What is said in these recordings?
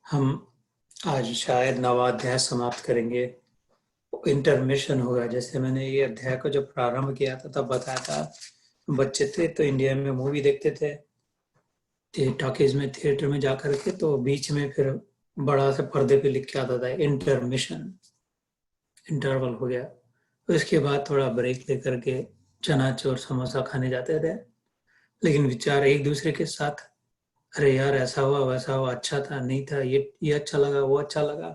हम आज शायद नवा अध्याय समाप्त करेंगे। इंटरमिशन होगा। जैसे मैंने ये अध्याय को जब प्रारंभ किया था तब बताया था, बच्चे थे तो इंडिया में मूवी देखते थे टॉकीज में, थिएटर में जाकर के, तो बीच में फिर बड़ा सा पर्दे पे लिख के आता था इंटरमिशन, इंटरवल हो गया। उसके बाद थोड़ा ब्रेक लेकर के चनाचूर समोसा खाने जाते थे, लेकिन विचार एक दूसरे के साथ, अरे यार ऐसा हुआ वैसा हुआ, अच्छा था नहीं था, ये अच्छा लगा वो अच्छा लगा,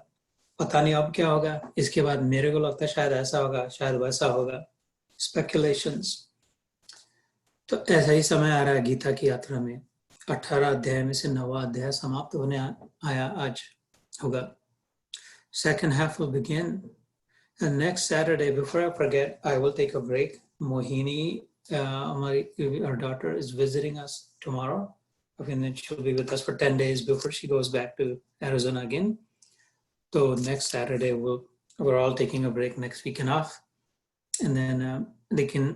पता नहीं अब क्या होगा, इसके बाद मेरे को लगता है शायद ऐसा होगा शायद वैसा होगा, स्पेकुलेशंस। तो ऐसा ही समय आ रहा है गीता की यात्रा में। 18 अध्याय में से 9वां अध्याय समाप्त होने आया आज होगा। Second half will begin. And next Saturday, before I forget, I will take a break. Mohini, our daughter, is visiting us tomorrow. And then she'll be with us for 10 days before she goes back to Arizona again. So next Saturday, we're all taking a break next weekend off. And then लेकिन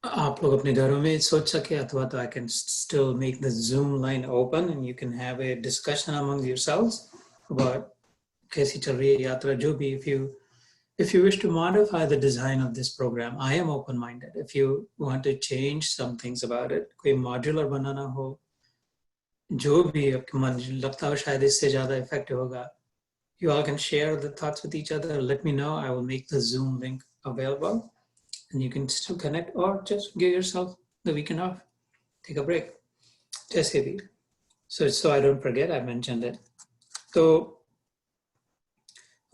आप लोग अपने घरों में सोच सके, अथवा तो I can still make the Zoom line open and you can have a discussion among yourselves about कैसी चल रही है यात्रा, जो भी. If you wish to modify the design of this program, I am open-minded. If you want to change some things about it, कोई modular बनाना हो, जो भी आपको मन लगता हो शायद इससे ज़्यादा effective होगा, you all can share the thoughts with each other. Let me know. I will make the Zoom link available, and you can still connect or just give yourself the weekend off, take a break. जैसे भी. So I don't forget, I mentioned it. तो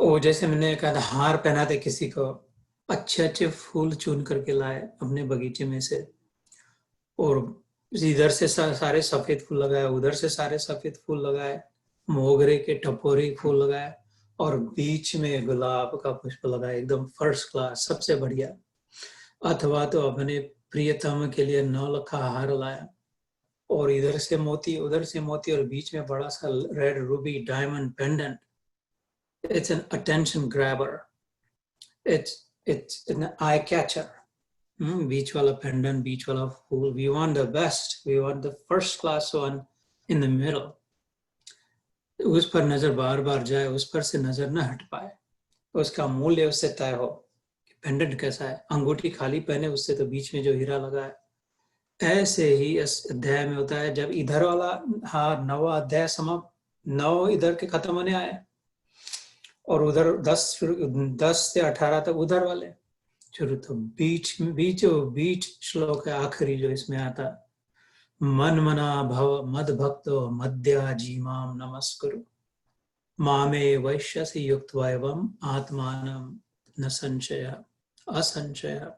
वो जैसे मैंने कहा था, हार पहनाते किसी को, अच्छे अच्छे फूल चुन करके लाए अपने बगीचे में से, और इधर से सारे सफेद फूल लगाए, उधर से सारे सफेद फूल लगाए, मोगरे के टपोरी फूल लगाए, और बीच में गुलाब का पुष्प लगाए, एकदम फर्स्ट क्लास, सबसे बढ़िया. अथवा तो अपने प्रियतम के लिए 9 लखा हार लाया, और इधर से मोती उधर से मोती, और बीच में बड़ा सा red Ruby diamond pendant. It's an attention grabber. It's an eye catcher. Beach wala pendant, beach wala fool. We want the best. We want the first class one in the middle. उस पर नजर बार बार जाए, उस पर से नजर न हट पाए, उसका मूल्य उससे तय हो कि पेंडेंट कैसा है. अंगूठी खाली पहने उससे तो बीच में जो हीरा लगा है. ऐसे ही इस अध्याय में होता है. जब इधर वाला हार 9वां अध्याय समाप्त, 9 इधर के खत्म होने आए, और उधर 10 से 18 तक उधर वाले शुरू. तो बीच श्लोक है आखिरी जो इसमें आता, मन मना भव मद भक्तो मद्या जीमाम नमस्कुरु मामे वैश्यसि युक्त्वा एवं आत्मानं न संशय असंशय.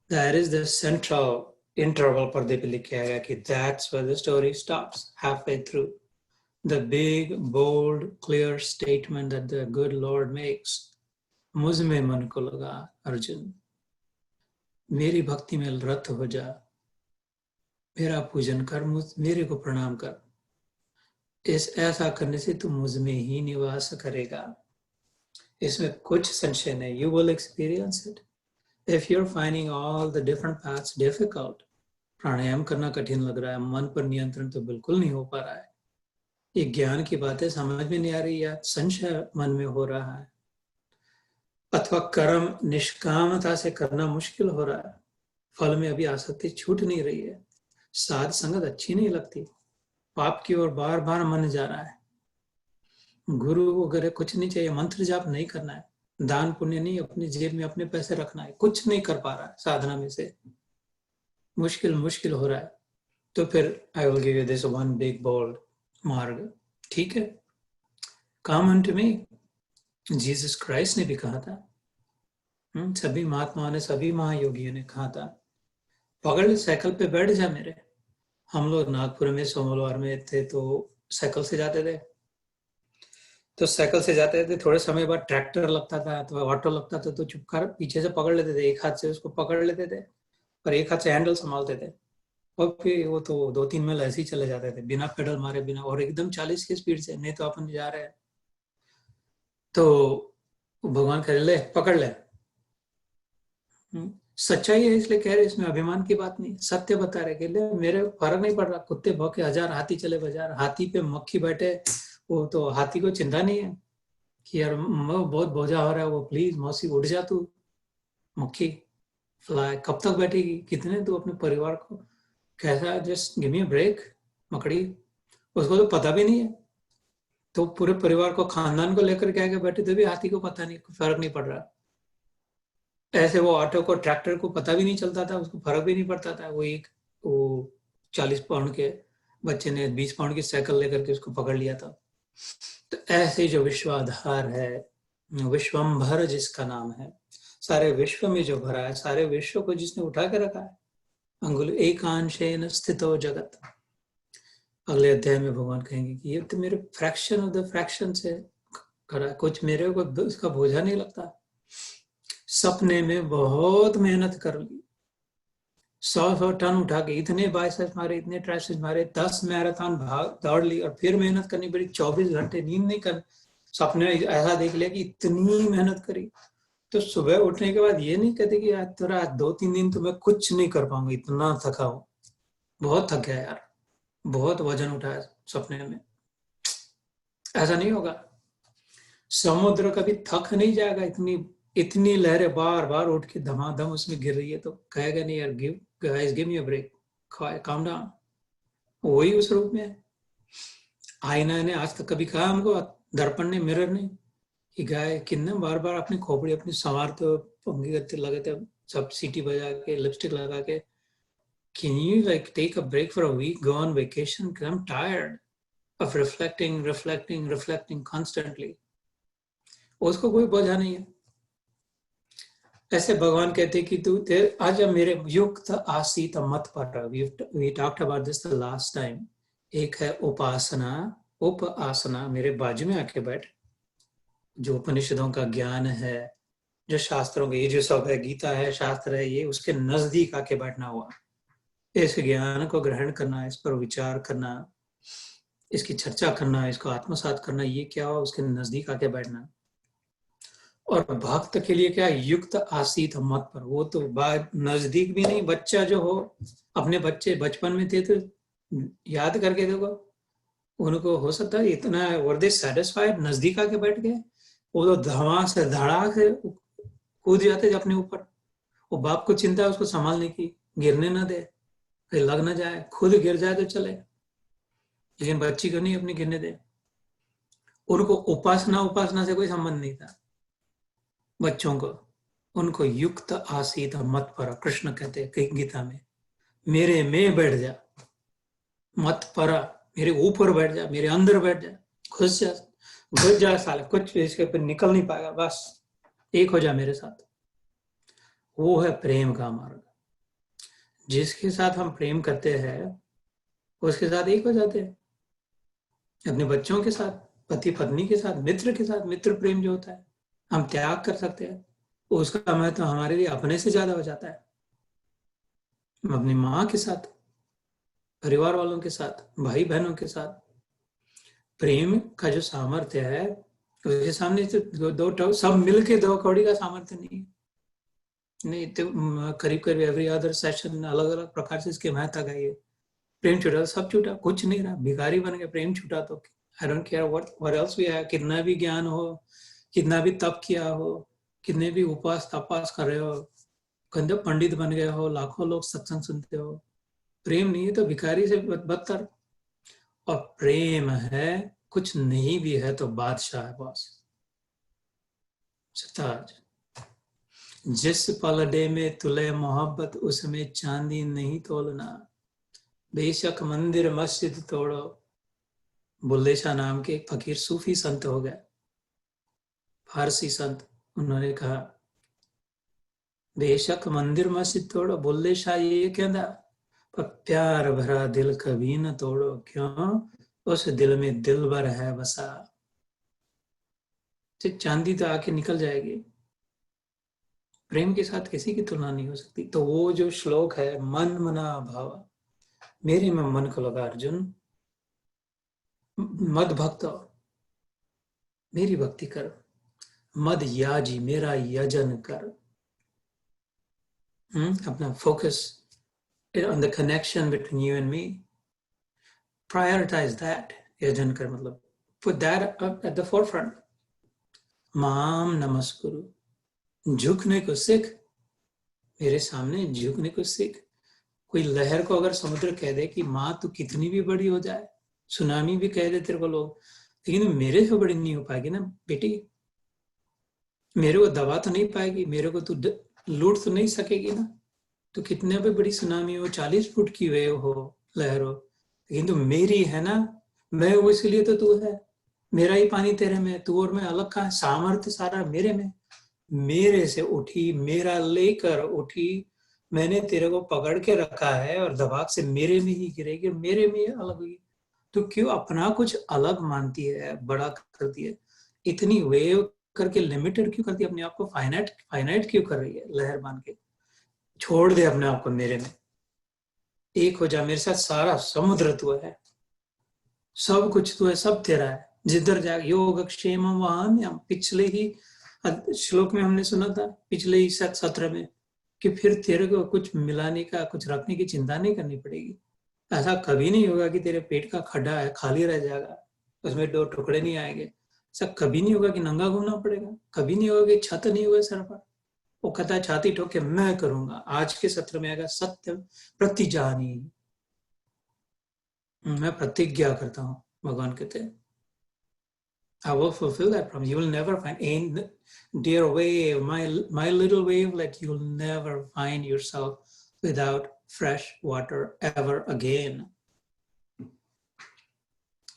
That is the central interval पर्दे पे लिखा गया कि that's where the story stops, halfway through. The big, bold, clear statement that the good Lord makes. मुझ में मन को लगा अर्जुन, मेरी भक्ति में रत हो जा, मेरा पूजन कर, मेरे को प्रणाम कर. ऐसा करने से तू मुझ में ही निवास करेगा. इसमें कुछ संशय नहीं. You will experience it. If you're finding all the different paths difficult, प्राणायाम करना कठिन लग रहा है, मन पर नियंत्रण तो बिल्कुल नहीं हो पा रहा है, ये ज्ञान की बातें समझ में नहीं आ रही, या संशय मन में हो रहा है, अथवा कर्म निष्कामता से करना मुश्किल हो रहा है, फल में अभी आसक्ति छूट नहीं रही है, साध संगत अच्छी नहीं लगती, पाप की ओर बार बार मन जा रहा है, गुरु वगैरह कुछ नहीं चाहिए, मंत्र जाप नहीं करना है, दान पुण्य नहीं, अपनी जेब में अपने पैसे रखना है, कुछ नहीं कर पा रहा है साधना में से, मुश्किल हो रहा है. तो फिर I will give you this one big bold मार्ग. ठीक है, come unto me. Jesus Christ ने भी कहा था, सभी महात्माओं ने, सभी महायोगियों ने कहा था, पकड़ ले साइकिल पे बैठ जा मेरे. हम लोग नागपुर में सोमवार में थे तो साइकिल से जाते थे, तो साइकिल से जाते थे, थोड़े समय बाद ट्रैक्टर लगता था तो ऑटो लगता था, तो चुपकर पीछे से पकड़ लेते थे, एक हाथ से उसको पकड़ लेते थे और एक हाथ से हैंडल संभालते थे, और फिर वो तो 2-3 मील ऐसे ही चले जाते थे बिना पेडल मारे, बिना, और एकदम 40 की स्पीड से. नहीं तो अपन जा रहे हैं तो भगवान कह ले पकड़ ले. सच्चाई है इसलिए कह रहे, इसमें अभिमान की बात नहीं, सत्य बता रहे कि मेरे फर्क नहीं पड़ रहा, कुत्ते भौंके हजार, हाथी चले बाजार, हाथी पे मक्खी बैठे, वो तो हाथी को चिंता नहीं है कि यार बहुत बोझा हो रहा है, वो प्लीज मौसी उठ जा तू, मक्खी फ्लाई कब तक बैठेगी, कितने तू अपने परिवार को कैसा, just give me a break मकड़ी। उसको तो पता भी नहीं है, तो पूरे परिवार को खानदान को लेकर के आगे बैठे, तो भी हाथी को पता नहीं, फर्क नहीं पड़ रहा। ऐसे वो ऑटो को, ट्रैक्टर को पता भी नहीं चलता था, उसको फर्क भी नहीं पड़ता था, वो 40 पाउंड के बच्चे ने 20 पाउंड की साइकिल लेकर के उसको पकड़ लिया था। तो ऐसे जो विश्वाधार है, विश्वम्भर जिसका नाम है, सारे विश्व में जो भरा है, सारे विश्व को जिसने उठा के रखा है, अंगुल एकांशेन स्थितो जगत। अगले अध्याय में भगवान कहेंगे कि ये तो मेरे फ्रैक्शन ऑफ द फ्रैक्शन से करा, कुछ मेरे को इसका बोझा नहीं लगता। सपने में बहुत मेहनत कर ली, 100 टन उठा के, इतने बाइसेप्स मारे, इतने ट्राइसेप्स मारे, 10 मैराथन भाग दौड़ ली, और फिर मेहनत करनी पड़ी, 24 घंटे नींद नहीं कर, सपने ऐसा देख लिया कि इतनी मेहनत करी। तो सुबह उठने के बाद ये नहीं कहते कि आज तेरा 2-3 दिन तो मैं कुछ नहीं कर पाऊंगा, इतना थका हूं, बहुत थक गया यार, बहुत वजन उठाया सपने में। ऐसा नहीं होगा, समुद्र कभी थक नहीं जाएगा, इतनी इतनी लहरें बार बार उठ के धमाधम उसमें गिर रही है, तो कहेगा नहीं यार, give me a break, calm down. वही उस रूप में है। आईना ने आज तक कभी कहा हमको, दर्पण ने, मिरर ने, कि गाय किन्ने बार बार अपनी खोपड़ी अपनी संवारते, पंगी करते लगे थे, सब सीटी बजा के, लिपस्टिक लगा के, can you like take a break for a week, go on vacation, because I'm tired of reflecting constantly। उसको कोई बोझा नहीं है। ऐसे भगवान कहते कि तू आज मेरे युक्त आसीत मत पर, we talked about this the last time. एक है उपासना, उप आसना, मेरे बाजू में आके बैठ, जो उपनिषदों का ज्ञान है, जो शास्त्रों के, ये जो सब है, गीता है, शास्त्र है, ये उसके नजदीक आके बैठना हुआ, इस ज्ञान को ग्रहण करना, इस पर विचार करना, इसकी चर्चा करना, इसको आत्मसात करना, ये क्या हो, उसके नजदीक आके बैठना। और भक्त के लिए क्या, युक्त आसीत मत पर, वो तो नजदीक भी नहीं, बच्चा जो हो, अपने बच्चे बचपन में थे तो याद करके देखो, उनको हो सकता है इतना वर दे सेटिस्फाइड, नजदीक आके बैठ गए, वो तो धमा से धड़ाक से कूद जाते थे अपने ऊपर। वो बाप को चिंता है उसको संभालने की, गिरने ना दे, कहीं लग ना जाए, खुद गिर जाए तो चले, लेकिन बच्ची को नहीं अपनी गिरने दे। उनको उपासना से कोई संबंध नहीं था बच्चों को, उनको युक्त आसीत मत पर, कृष्ण कहते हैं कई गीता में, मेरे में बैठ जा, मत पर, मेरे ऊपर बैठ जा, मेरे अंदर बैठ जा, घुस जा साले, कुछ इसके ऊपर निकल नहीं पाएगा, बस एक हो जा मेरे साथ। वो है प्रेम का मार्ग। जिसके साथ हम प्रेम करते हैं उसके साथ एक हो जाते हैं, अपने बच्चों के साथ, पति पत्नी के साथ, मित्र के साथ, मित्र प्रेम जो होता है, हम त्याग कर सकते हैं, उसका महत्व हमारे लिए अपने से ज्यादा हो जाता है। अपनी माँ के साथ, परिवार वालों के साथ, भाई बहनों के साथ, प्रेम का जो सामर्थ्य है, उसके सामने तो दो सब मिलके 2 कौड़ी का सामर्थ्य नहीं तो करीब करीब एवरी अदर सेशन अलग अलग प्रकार से इसके महत्व का ये प्रेम छूटा, सब छूटा, कुछ नहीं रहा, भिखारी बन गए, प्रेम छूटा तो I don't care what else we have, कितना भी ज्ञान हो, कितना भी तप किया हो, कितने भी उपवास तपास कर रहे हो, गंदे पंडित बन गए हो, लाखों लोग सत्संग सुनते हो, प्रेम नहीं है तो भिखारी से बदतर। और प्रेम है, कुछ नहीं भी है तो बादशाह है बॉस, सताज। जिस पलड़े में तुले मोहब्बत, उसमें चांदी नहीं तोलना, बेशक मंदिर मस्जिद तोड़ो। बुल्ले शाह नाम के एक फकीर सूफी संत हो गए, फारसी संत, उन्होंने कहा बेशक मंदिर मस्जिद तोड़ो, बुल्ले शाह ये कहता, पर प्यार भरा दिल कभी न तोड़ो, क्यों, उस दिल में दिल भर है बसा। चांदी तो आके निकल जाएगी, प्रेम के साथ किसी की तुलना नहीं हो सकती। तो वो जो श्लोक है, मन मना भाव, मेरे में मन को लगा अर्जुन, मद भक्त मेरी भक्ति कर, मद याजी मेरा यजन कर। अपना focus on the connection between you and me. Prioritize that. यजन कर मतलब put that up at the forefront. माम नमस्कुरु, झुकने को सीख, मेरे सामने झुकने को सीख। कोई लहर को अगर समुद्र कह दे कि माँ तू कितनी भी बड़ी हो जाए, सुनामी भी कह दे तेरे को लोग, लेकिन मेरे से बड़ी नहीं हो पाएगी ना बेटी, मेरे को दबा तो नहीं पाएगी, मेरे को तू लूट तो नहीं सकेगी ना। तो कितने भी बड़ी सुनामी हो, 40 फुट की वेव हो, लहर हो, लेकिन तो मेरी है ना, मैं हूं इसलिए तो तू है, मेरा ही पानी तेरे में, तू और मैं अलग कहाँ, सामर्थ्य सारा मेरे में, मेरे से उठी, मेरा लेकर उठी, मैंने तेरे को पकड़ के रखा है और दबाव से मेरे में ही गिरेगी, मेरे में ही अलग हुई। तो क्यों अपना कुछ अलग मानती है, बड़ा करती है, इतनी वेव करके लिमिटेड क्यों करती है अपने आप को, फाइनाइट क्यों कर रही है लहर मान के। छोड़ दे अपने आप को मेरे में, एक हो जा मेरे साथ, सारा समुद्र तू है, सब कुछ तू है, सब तेरा है, जिधर जा योग क्षेम वहां। पिछले ही श्लोक में हमने सुना था, पिछले ही सत्र में, कि फिर तेरे को कुछ मिलाने का, कुछ रखने की चिंता नहीं करनी पड़ेगी। ऐसा कभी नहीं होगा कि तेरे पेट का खड्डा है खाली रह जाएगा, उसमें 2 टुकड़े नहीं आएंगे। ऐसा कभी नहीं होगा कि नंगा घूमना पड़ेगा, कभी नहीं होगा कि छत नहीं होगा सर पर। वो कहता है छाती ठोक के मैं करूंगा। आज के सत्र में आएगा सत्य प्रतिजानी, मैं प्रतिज्ञा करता हूँ, भगवान कहते हैं I will fulfill that promise. You will never find, in dear wave, my little wavelet, you will never find yourself without fresh water ever again.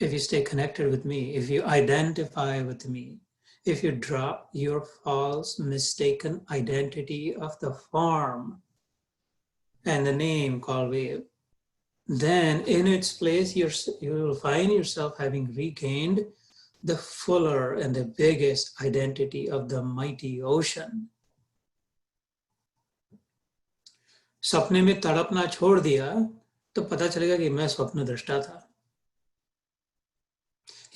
If you stay connected with me, if you identify with me, if you drop your false, mistaken identity of the form and the name called wave, then in its place you will find yourself having regained the fuller and the biggest identity of the mighty ocean. सपने में तड़पना छोड़ दिया तो पता चलेगा कि मैं स्वप्न दृष्टा था।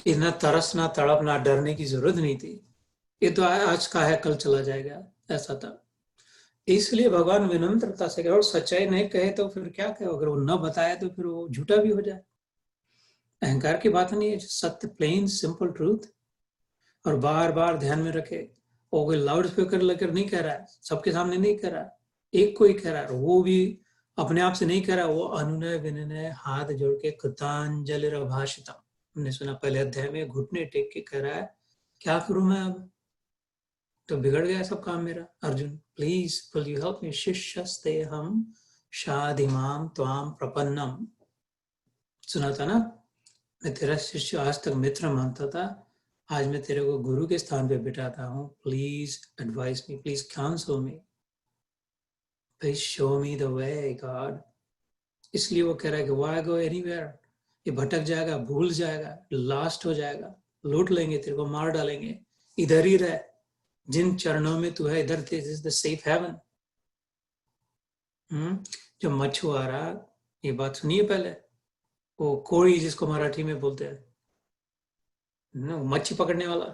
इतना तरसना, तड़पना, डरने की जरूरत नहीं थी। ये तो आज का है, कल चला जाएगा, ऐसा था। इसलिए भगवान विनम्रता से कहे, और सच्चाई नहीं कहे तो फिर क्या कहे, अगर वो न बताए तो फिर वो झूठा भी हो जाए। अहंकार की बात नहीं है, सत्य, प्लेन सिंपल ट्रूथ। और बार बार ध्यान में रखे, वो कोई लाउड स्पीकर लेकर नहीं कह रहा है, सबके सामने नहीं कह रहा, एक को ही कह रहा है, वो भी अपने आप से नहीं कह रहा, वो अनुनय विनय हाथ जोड़ के कृतांजलि भाषितम, हमने सुना पहले अध्याय में, घुटने टेक के कह रहा है क्या करूं मैं अब, तो बिगड़ गया सब काम मेरा। Arjun please will you help me, शिष्यस्ते हम शाधिमाम त्वाम प्रपन्नम। सुना था ना, मैं तेरा शिष्य आज तक मित्र मानता था, आज मैं तेरे को गुरु के स्थान पे बिठाता हूँ, please advice me, please council me, please show me the way God. इसलिए वो कह रहा है कि व्हाई गो एनीवेयर, ये भटक जाएगा, भूल जाएगा, लास्ट हो जाएगा, लूट लेंगे तेरे को, मार डालेंगे, इधर ही रह, जिन चरणों में तू है इधर, this is the safe haven. जो मछुआरा, ये बात सुनिए पहले, वो कोड़ी जिसको मराठी में बोलते हैं, मच्छी पकड़ने वाला,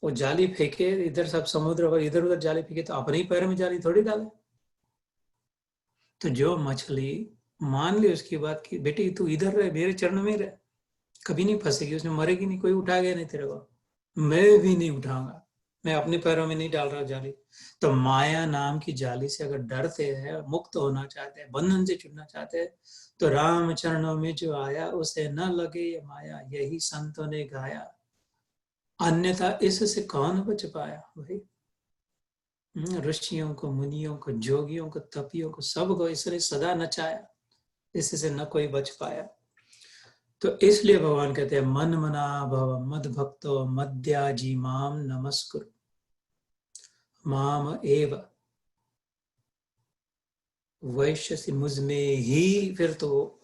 वो जाली फेंके इधर, सब समुद्र पर इधर उधर जाली फेंके तो अपने ही पैर में जाली थोड़ी डाले। तो जो मछली मान ली उसकी बात की, बेटी तू इधर रहे, मेरे चरणों में रहे, कभी नहीं फंसेगी, उसमें मरेगी नहीं, कोई उठाएगा नहीं तेरे को, मैं भी नहीं उठाऊंगा, मैं अपने पैरों में नहीं डाल रहा जाली। तो माया नाम की जाली से अगर डरते हैं, मुक्त होना चाहते हैं, बंधन से छूटना चाहते हैं, तो राम चरणों में जो आया उसे न लगे ये माया, यही संतों ने गाया, अन्यथा इससे कौन बच पाया। वही ऋषियों को, मुनियों को, जोगियों को, तपियों को, सबको इसने सदा नचाया, इससे न कोई बच पाया। तो इसलिए भगवान कहते हैं मन मना भव मद भक्तो मद्याजी माम नमस्कुरु माम एव वैश्य, मुझ में ही फिर तो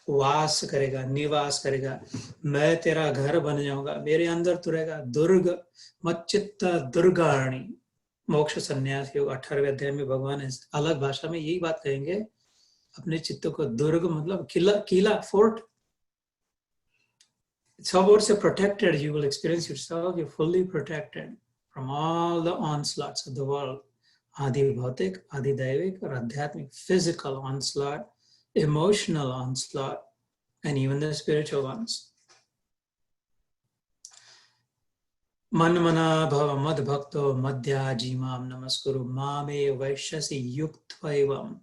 वास करेगा, निवास करेगा, मैं तेरा घर बन जाऊंगा, मेरे अंदर तू रहेगा। दुर्ग मच्चित्त दुर्गाणी, मोक्ष संन्यास योग 18वें अध्याय में भगवान अलग भाषा में यही बात कहेंगे, अपने चित्त को दुर्ग मतलब किला, फोर्ट, सब ओर से protected, you will experience yourself, you're fully protected from all the onslaughts of the world, आदि भौतिक, आदि दैविक और आध्यात्मिक, physical onslaught, emotional onslaught, and even the spiritual ones. मन मना भव मद भक्तो मध्याजी माम नमस्कुरु मामे वैश्यसि युक्त्वैवम्.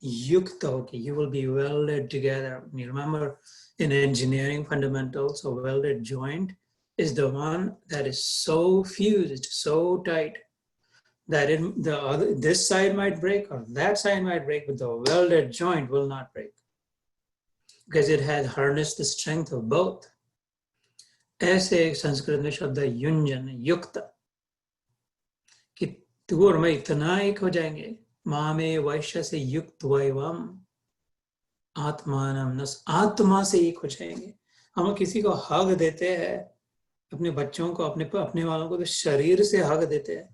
Yukta, okay, you will be welded together. You remember in engineering fundamentals, a welded joint is the one that is so fused, so tight that this side might break or that side might break, but the welded joint will not break because it has harnessed the strength of both. ऐसे एक संस्कृत में शब्द है युंजन, युक्त, कि तू और मैं इतना एक हो जाएंगे. मामे वैश्य से युक्त वैवम आत्मानम नस, आत्मा से एक हो जाएंगे. हम किसी को हग देते हैं, अपने बच्चों को, अपने वालों को तो शरीर से हग देते हैं.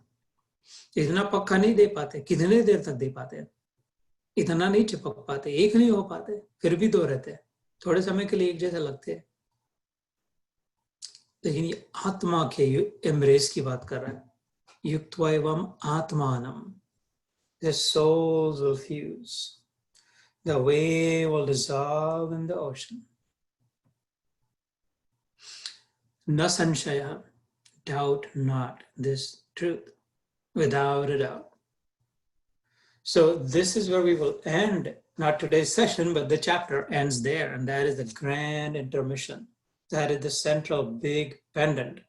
इतना पक्का नहीं दे पाते, कितने देर तक दे पाते हैं, इतना नहीं चिपक पाते, एक नहीं हो पाते, फिर भी दो रहते हैं, थोड़े समय के लिए एक जैसे लगते हैं. लेकिन ये आत्मा के एम्ब्रेस की बात कर रहा है. युक्त्वैवम आत्मानम. Their souls will fuse. The wave will dissolve in the ocean. Na sanshaya, doubt not this truth, without a doubt. So this is where we will end, not today's session, but the chapter ends there, and that is the grand intermission. That is the central big pendant,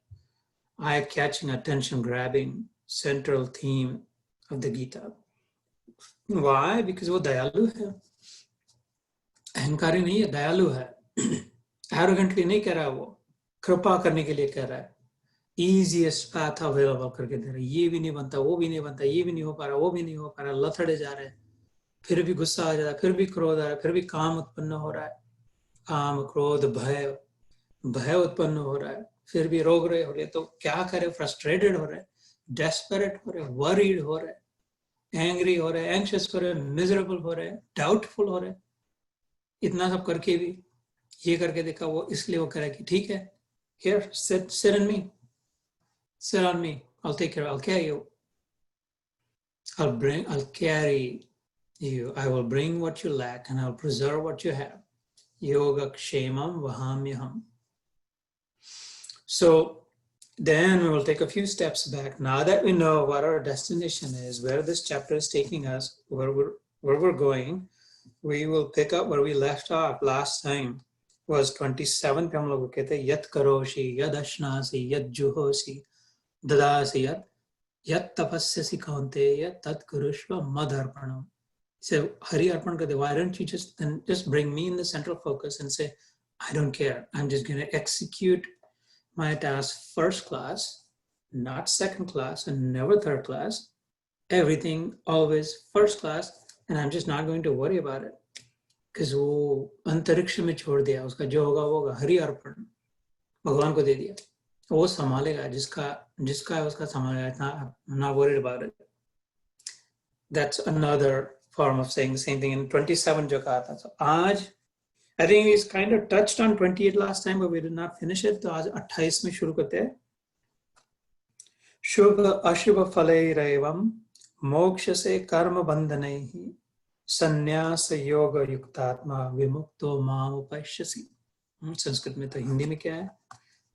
eye-catching, attention-grabbing central theme of the Gita. Why? Because वो दयालु है, अहंकारी नहीं है, दयालु है. Arrogantly नहीं कह रहा है, वो कृपा करने के लिए कह रहा है. Easiest path available करके दे रहा है. ये भी नहीं बनता, वो भी नहीं बनता, ये भी नहीं हो पा रहा, वो भी नहीं हो पा रहा, लथड़े जा रहे हैं, फिर भी गुस्सा आ जाता है, फिर भी क्रोध आ रहा है, फिर भी काम उत्पन्न हो रहा है, काम क्रोध भय उत्पन्न हो रहा है, फिर भी रोग रहे हो रहे. तो क्या करे, फ्रस्ट्रेटेड हो रहे, डेस्परेट हो रहे, वरीड हो रहे, एंग्री हो रहे, एंग्शियस हो रहे, मिजरेबल हो रहे, डाउटफुल हो रहे. इतना सब करके भी ये करके देखा, वो इसलिए वो कह रहा है कि ठीक है, here sit on me, sit on me, I'll take care, I'll carry you, I'll carry you, I will bring what you lack and I'll preserve what you have. Yoga kshemam vahamyaham. So then we will take a few steps back. Now that we know what our destination is, where this chapter is taking us, where we're going, we will pick up where we left off last time. Was 27 पे हम लोग कहते हैं यत करोषि यद अश्नासि यद जुहोसि ददासि यत तपस्यसि कौन्तेय तत् कुरुष्व मदर्पणम. So Hari Arpan Karte, why don't you just bring me in the central focus and say, I don't care, I'm just going to execute my task first class, not second class and never third class, everything always first class, and I'm just not going to worry about it. Because वो अंतरिक्ष में छोड़ दिया, उसका जो होगा वो होगा. हरि अर्पण भगवान को दे दिया, वो संभालेगा, जिसका है उसका संभालेगा. इतना not worried about it. That's another form of saying the same thing. In 27 जो कहा था. So आज I think we kind of touched on 28 last time, but we did not finish it. तो आज 28 में शुरू करते हैं. शुभ अशुभ फलैरेवं मोक्ष से कर्म बंधनैः संन्यास योग युक्तात्मा विमुक्तो माम उपैष्यसि. संस्कृत में, तो हिंदी में क्या है?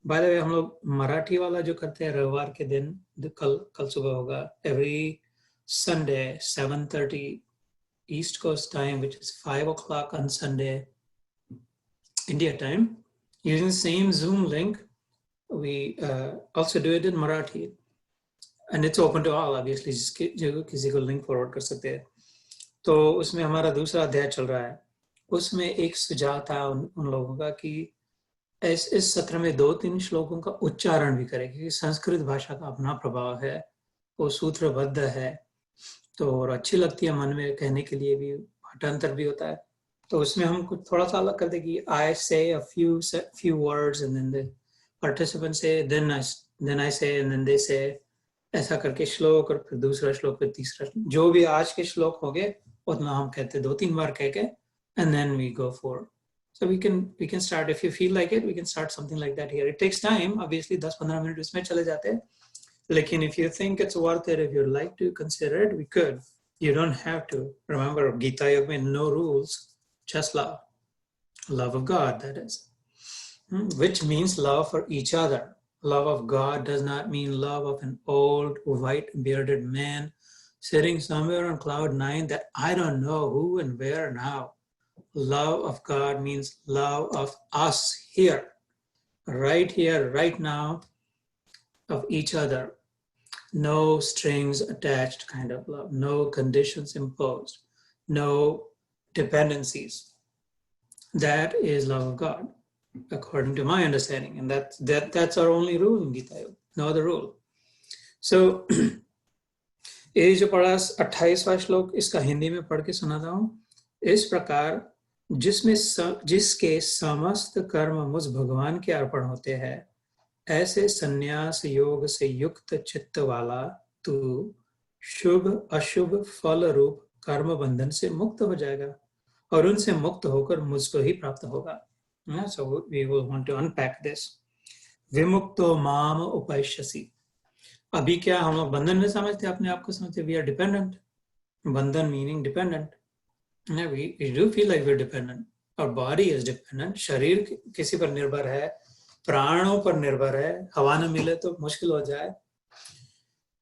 बाय द वे हम लोग मराठी वाला जो करते हैं रविवार के दिन, कल सुबह होगा, every Sunday 7:30 East Coast time, which is 5 o'clock on Sunday India time, using the same Zoom link. We also do it in Marathi, and it's open to all, obviously. जो किसी को लिंक फॉरवर्ड कर सकते हैं. तो उसमें हमारा दूसरा अध्याय चल रहा है. उसमें एक सुझाव था उन लोगों का कि इस सत्र में 2-3 श्लोकों का उच्चारण भी करें, क्योंकि संस्कृत भाषा का अपना प्रभाव है, वो सूत्रबद्ध है, तो और अच्छी लगती है मन में, कहने के लिए भी पाठांतर भी होता है. तो उसमें हम कुछ थोड़ा सा अलग कर दे कि I say a few words and then the participants say, then I say and then they say, ऐसा करके श्लोक, और फिर दूसरा श्लोक, फिर तीसरा श्लोक, जो भी आज के श्लोक हो गए उतना हम कहते 2-3 बार कह के, and then we go forward. So we can start, if you feel like it, we can start something like that here. It takes time, obviously 10-15 minute इसमें चले जाते हैं, लेकिन if you think it's worth it, if you'd like to consider it, we could. You don't have to. Remember, Gita Yoga में no rules, just love. Love of God, that is. Which means love for each other. Love of God does not mean love of an old, white, bearded man sitting somewhere on cloud 9 that I don't know who and where and how. Love of God means love of us here, right now, of each other. No strings attached kind of love, no conditions imposed, no dependencies. That is love of God, according to my understanding. And that's our only rule in Gita Yoga, no other rule. So, ये जो पढ़ा 28वां श्लोक, इसका हिंदी में पढ़ के सुनाता हूँ. इस प्रकार जिसके समस्त कर्म मुझ भगवान के अर्पण होते हैं, ऐसे संन्यास योग से युक्त चित्त वाला तू शुभ अशुभ फल रूप कर्म बंधन से मुक्त हो जाएगा और उनसे मुक्त होकर मुझको ही प्राप्त होगा. So we will want to unpack this. विमुक्तो माम उपैष्यसि. अभी क्या हम लोग बंधन में समझते, अपने आप को समझते, we are dependent. बंधन meaning dependent. We do feel like we're dependent. Our body is dependent. शरीर किसी पर निर्भर है, प्राणों पर निर्भर है. हवा न मिले तो मुश्किल हो जाए.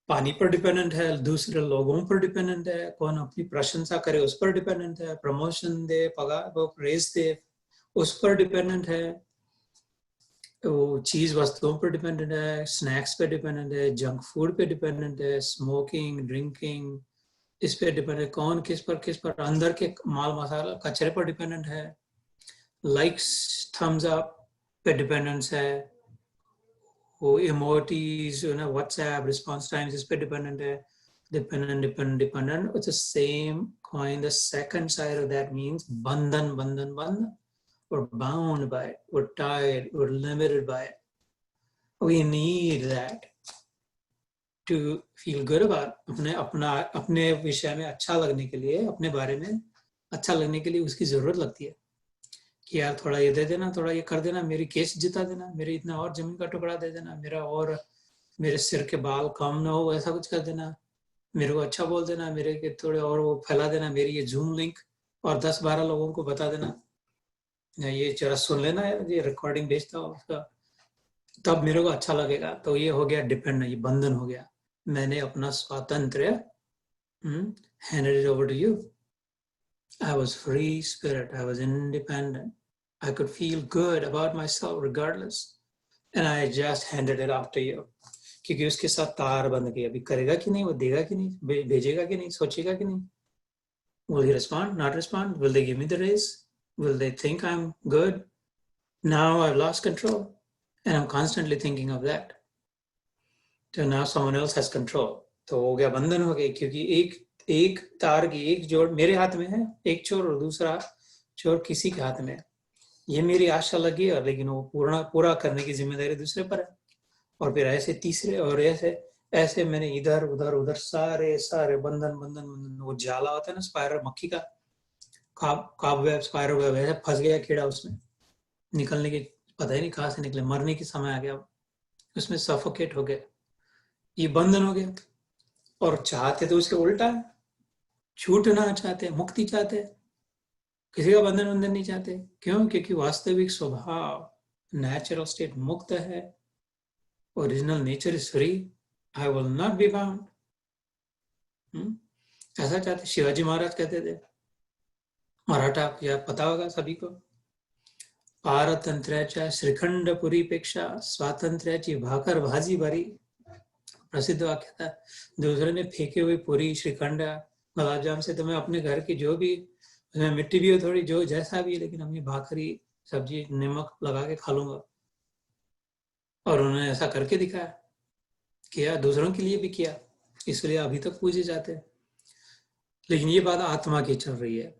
पानी पर डिपेंडेंट है, दूसरे लोगों पर डिपेंडेंट है, कौन अपनी प्रशंसा करे उस पर डिपेंडेंट है, प्रमोशन दे, पगार रेज दे उस पर डिपेंडेंट है, वो चीज वस्तुओं पर डिपेंडेंट है, स्नैक्स पे डिपेंडेंट है, जंक फूड पे डिपेंडेंट है, स्मोकिंग ड्रिंकिंग इस पे डिपेंडेंट, कौन किस पर अंदर के माल मसाला कचरे पर डिपेंडेंट है, लाइक्स थम्स अप पे डिपेंडेंस है, वो इमोटीज व्हाट्सएप रिस्पॉन्स टाइम्स इस पे डिपेंडेंट है. Dependent. It's the same coin. The second side of that means bandhan. We're bound by it. We're tied. We're limited by it. We need that to feel good about. अपने विषय में अच्छा लगने के लिए, अपने बारे में अच्छा लगने के लिए उसकी जरूरत लगती है कि यार थोड़ा ये दे देना, थोड़ा ये कर देना, मेरी केस जिता देना, मेरे इतना और जमीन का टुकड़ा दे देना, मेरे सिर के बाल कम ना हो, ऐसा कुछ कर देना, मेरे को अच्छा बोल देना, मेरे के थोड़े और वो फैला देना, मेरी ये जूम लिंक और 10-12 लोगों को बता देना, ये जरा सुन लेना है, ये रिकॉर्डिंग भेजता हूँ उसका, तब मेरे को अच्छा लगेगा. तो ये हो गया डिपेंड, ये बंधन हो गया. मैंने अपना स्वातंत्र handed it over to you. I was free spirit. I was independent. I could feel good about myself regardless. And I just handed it off to you. क्योंकि उसके साथ तार बंद किया. अभी करेगा कि नहीं, वो देगा कि नहीं, भेजेगा कि नहीं, सोचेगा कि नहीं. Will he respond? Not respond? Will they give me the raise? Will they think I'm good? Now I've lost control. And I'm constantly thinking of that. So now someone else has control. तो हो गया, बंधन हो गया, क्योंकि एक तार की एक जोड़ मेरे हाथ में है, एक छोर, और दूसरा छोर किसी के हाथ में है. ये मेरी आशा लगी है, लेकिन वो पूरा करने की जिम्मेदारी दूसरे पर है. और फिर ऐसे तीसरे, और ऐसे मैंने इधर उधर सारे बंधन, वो जाला होता है ना स्पाइरल, मक्खी का कॉबवेब, स्पाइरल वेब, ऐसे फंस गया कीड़ा उसमें, निकलने की पता ही नहीं कहाँ से निकले, मरने की समय आ गया, उसमें सफोकेट हो गया. ये बंधन हो गया. और चाहते तो उसके उल्टा है, छूटना चाहते, मुक्ति चाहते, किसी का बंधन नहीं चाहते. क्यों? क्योंकि वास्तविक स्वभाव, नेचुरल स्टेट मुक्त है. Original nature is free. I will not be bound. ऐसा चाहते. शिवाजी महाराज कहते थे, मराठा या पता होगा सभी को, पारतंत्र्याच्या श्रीखंडपुरीपेक्षा स्वातंत्र्याची भाकर भाजी बरी. प्रसिद्ध वाक्य था. दूसरे ने फेंके हुए पूरी, श्रीखंड, गुलाब जाम से तो मैं अपने घर की जो भी, उसमें मिट्टी भी हो थोड़ी, जो जैसा भी, लेकिन अपनी भाखरी सब्जी नमक लगा के खा लूंगा. और उन्होंने ऐसा करके दिखाया, किया, दूसरों के लिए भी किया, इसलिए अभी तक पूजे जाते हैं. लेकिन ये बात आत्मा की चल रही है.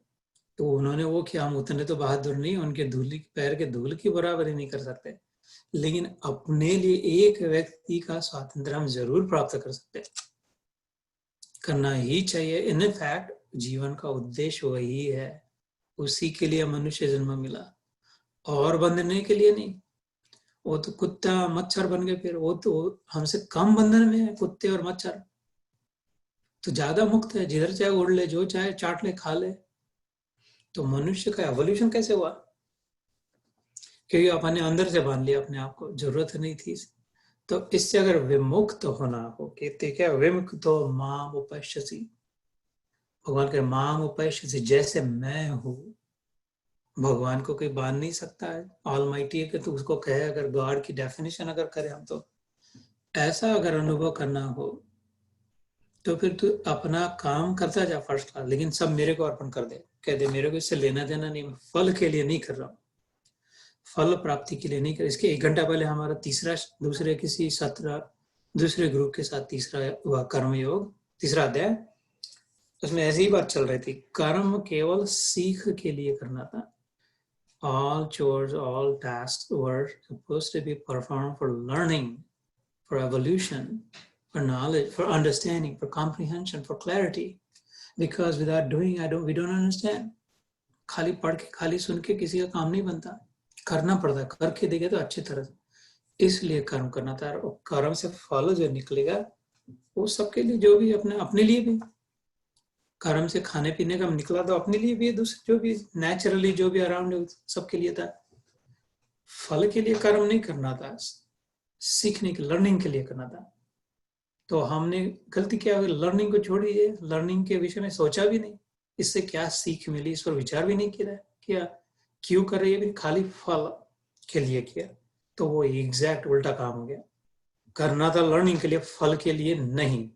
तो उन्होंने वो किया, हम उतने तो बहादुर नहीं, उनके पैर के धूल की बराबरी नहीं कर सकते, लेकिन अपने लिए एक व्यक्ति का स्वातंत्र्य हम जरूर प्राप्त कर सकते हैं, करना ही चाहिए. इन फैक्ट जीवन का उद्देश्य वही है, उसी के लिए मनुष्य जन्म मिला, और बंधने के लिए नहीं. वो तो कुत्ता मच्छर बन गए, फिर वो तो हमसे कम बंधन में है कुत्ते और मच्छर, तो ज्यादा मुक्त है, जिधर चाहे उड़ ले, जो चाहे चाट ले, खा ले। तो मनुष्य का एवोल्यूशन कैसे हुआ? क्योंकि अपने अंदर से बांध लिया अपने आप को, जरूरत नहीं थी। तो इससे अगर विमुक्त होना हो, कहते क्या, विमुक्त हो माम उपश्यसि, भगवान के माम उपश्यसि, जैसे मैं हूं। भगवान को कोई बांध नहीं सकता है, ऑलमाइटी है कि तो उसको कहे, अगर गॉड की डेफिनेशन अगर करें हम, तो ऐसा अगर अनुभव करना हो तो फिर तू अपना काम करता जा फर्स्ट क्लास, लेकिन सब मेरे को अर्पण कर दे, कह दे मेरे को इससे लेना देना नहीं, मैं फल के लिए नहीं कर रहा हूँ, फल प्राप्ति के लिए नहीं कर। इसके 1 घंटा पहले हमारा दूसरे किसी सत्र, दूसरे ग्रुप के साथ तीसरा हुआ कर्म योग, तीसरा अध्याय, उसमें ऐसी ही बात चल रही थी। कर्म केवल सीख के लिए करना था। All chores, all tasks were supposed to be performed for learning, for evolution, for knowledge, for understanding, for comprehension, for clarity. Because without doing, we don't understand. खाली पढ़ के, खाली सुन के किसी का काम नहीं बनता, करना पड़ता है, करके देखे तो अच्छी तरह से। इसलिए कर्म करना था, और कर्म से फल जो निकलेगा वो सबके लिए, जो भी अपने लिए भी। कर्म से खाने पीने का निकला तो अपने लिए भी, दूसरे जो भी नेचुरली जो भी अराउंड है सबके लिए था। फल के लिए कर्म नहीं करना था, सीखने के, लर्निंग के लिए करना था। तो हमने गलती क्या हुई, लर्निंग को छोड़िए, लर्निंग के विषय में सोचा भी नहीं, इससे क्या सीख मिली इस पर विचार भी नहीं किया, क्यों कर रही है, खाली फल के लिए किया, तो वो एग्जैक्ट उल्टा काम हो गया। करना था लर्निंग के लिए, फल के लिए नहीं।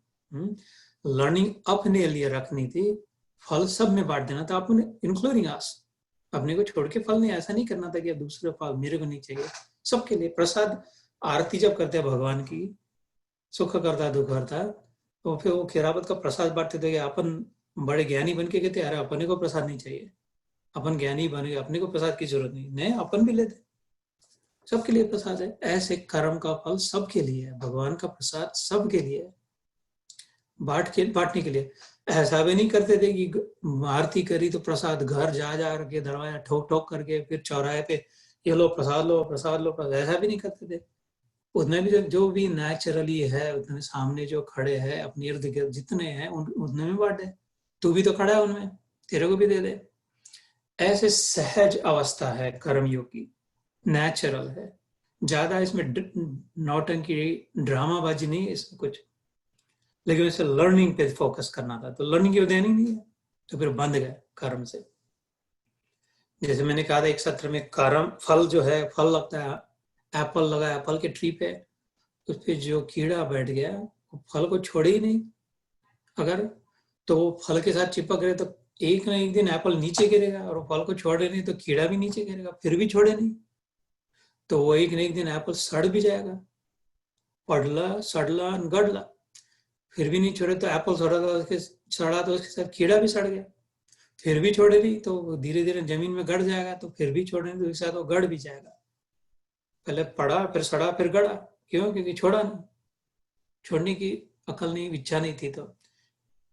लर्निंग अपने लिए रखनी थी, फल सब में बांट देना था, अपने इंक्लूडिंग अस, अपने को छोड़ के फल नहीं, ऐसा नहीं करना था कि दूसरे फल मेरे को नहीं चाहिए, सबके लिए। प्रसाद आरती जब करते हैं भगवान की, सुख करता दुख करता, तो फिर वो खिरापत का प्रसाद बांटते थे कि अपन बड़े ज्ञानी बन के कहते, अरे अपने को प्रसाद नहीं चाहिए, अपन ज्ञानी बन गए, अपने को प्रसाद की जरूरत नहीं, अपन भी लेते, सबके लिए प्रसाद है। ऐसे कर्म का फल सबके लिए है, भगवान का प्रसाद सबके लिए है, बांटने के लिए। ऐसा भी नहीं करते थे कि आरती करी तो प्रसाद घर जा के दरवाजा ठोक ठोक करके फिर चौराहे पे ये लो प्रसाद लो प्रसाद लो, ऐसा भी नहीं करते थे। उतने भी जो भी नेचुरली है, उतने सामने जो खड़े हैं अपने इर्द गिर्द जितने हैं उतने में बांट दे, तू भी तो खड़ा है उनमें, तेरे को भी दे दे। ऐसे सहज अवस्था है कर्मयोग की, नेचुरल है, ज्यादा इसमें नौटंकी ड्रामाबाजी नहीं है इसमें कुछ, लेकिन इसे लर्निंग पे फोकस करना था, तो लर्निंग की देनी नहीं है, तो फिर बंद गए कर्म से। जैसे मैंने कहा था एक सत्र में, कर्म फल जो है, फल लगता है, एप्पल लगा एप्पल के ट्री पे, उस पर जो कीड़ा बैठ गया वो फल को छोड़े ही नहीं, अगर तो वो फल के साथ चिपक रहे तो एक ना एक दिन एप्पल नीचे गिरेगा, और वो फल को छोड़े नहीं तो कीड़ा भी नीचे गिरेगा, फिर भी छोड़े नहीं तो वो एक ना एक दिन एप्पल सड़ भी जाएगा, पड़ला सड़ला गड़ला, फिर भी नहीं छोड़े तो एप्पल सड़ा तो उसके साथ कीड़ा भी सड़ गया, फिर भी छोड़े नहीं तो धीरे धीरे जमीन में गड़ जाएगा, तो फिर भी छोड़े नहीं तो उसके साथ वो गड़ भी जाएगा। पहले पड़ा फिर सड़ा फिर गड़ा, क्यों? क्योंकि छोड़ा नहीं, छोड़ने की अकल नहीं, इच्छा नहीं थी। तो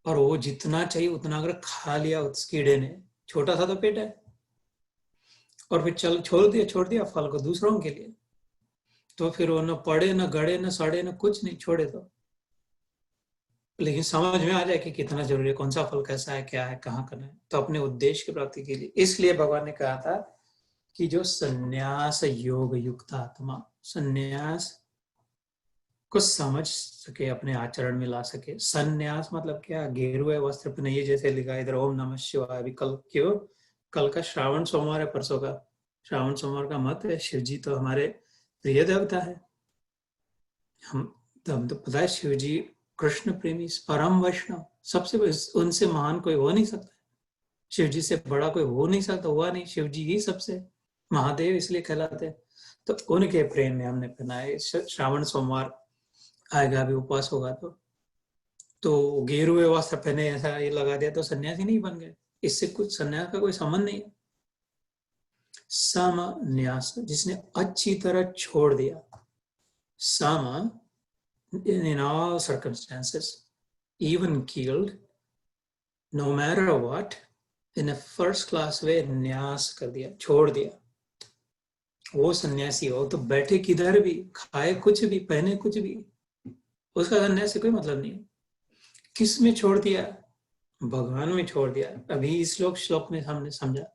और वो जितना चाहिए उतना अगर खा लिया उस कीड़े ने, छोटा सा तो पेट है, और फिर चल छोड़ दिया फल को दूसरों के लिए, तो फिर वो न पड़े न गड़े न सड़े न कुछ नहीं, छोड़े तो। लेकिन समझ में आ जाए कि कितना जरूरी है, कौन सा फल कैसा है, क्या है, कहाँ करना है, तो अपने उद्देश्य की प्राप्ति के लिए। इसलिए भगवान ने कहा था कि जो संन्यास योग युक्त आत्मा, संन्यास को समझ सके, अपने आचरण में ला सके। संन्यास मतलब क्या? गेरुए वस्त्र पहनिए, जैसे लिखा इधर ओम नमः शिवाय। अभी कल का श्रावण सोमवार है, परसों का श्रावण सोमवार का मत है। शिव जी तो हमारे प्रिय देवता है, हम तो पता है, शिव जी कृष्ण प्रेमी, परम वैष्णव, सबसे उनसे महान कोई हो नहीं सकता, शिव जी से बड़ा कोई हो नहीं सकता, हुआ नहीं, शिव जी ही सबसे महादेव इसलिए कहलाते। तो उनके प्रेम में हमने पहनाए, श्रावण सोमवार आएगा, अभी उपवास होगा तो गेरुए वस्त्र पहने ऐसा ये लगा दिया तो सन्यासी नहीं बन गए, इससे कुछ सन्यास का कोई संबंध नहीं है। समन्यास, जिसने अच्छी तरह छोड़ दिया, सम in all circumstances, even killed, no matter what, in a first class way, न्यास कर दिया, छोड़ दिया। वो सन्यासी हो तो बैठे किधर भी, खाए कुछ भी, पहने कुछ भी, उसका सन्यास से कोई मतलब नहीं है। किस में छोड़ दिया? भगवान में छोड़ दिया। अभी इस श्लोक में हमने समझा,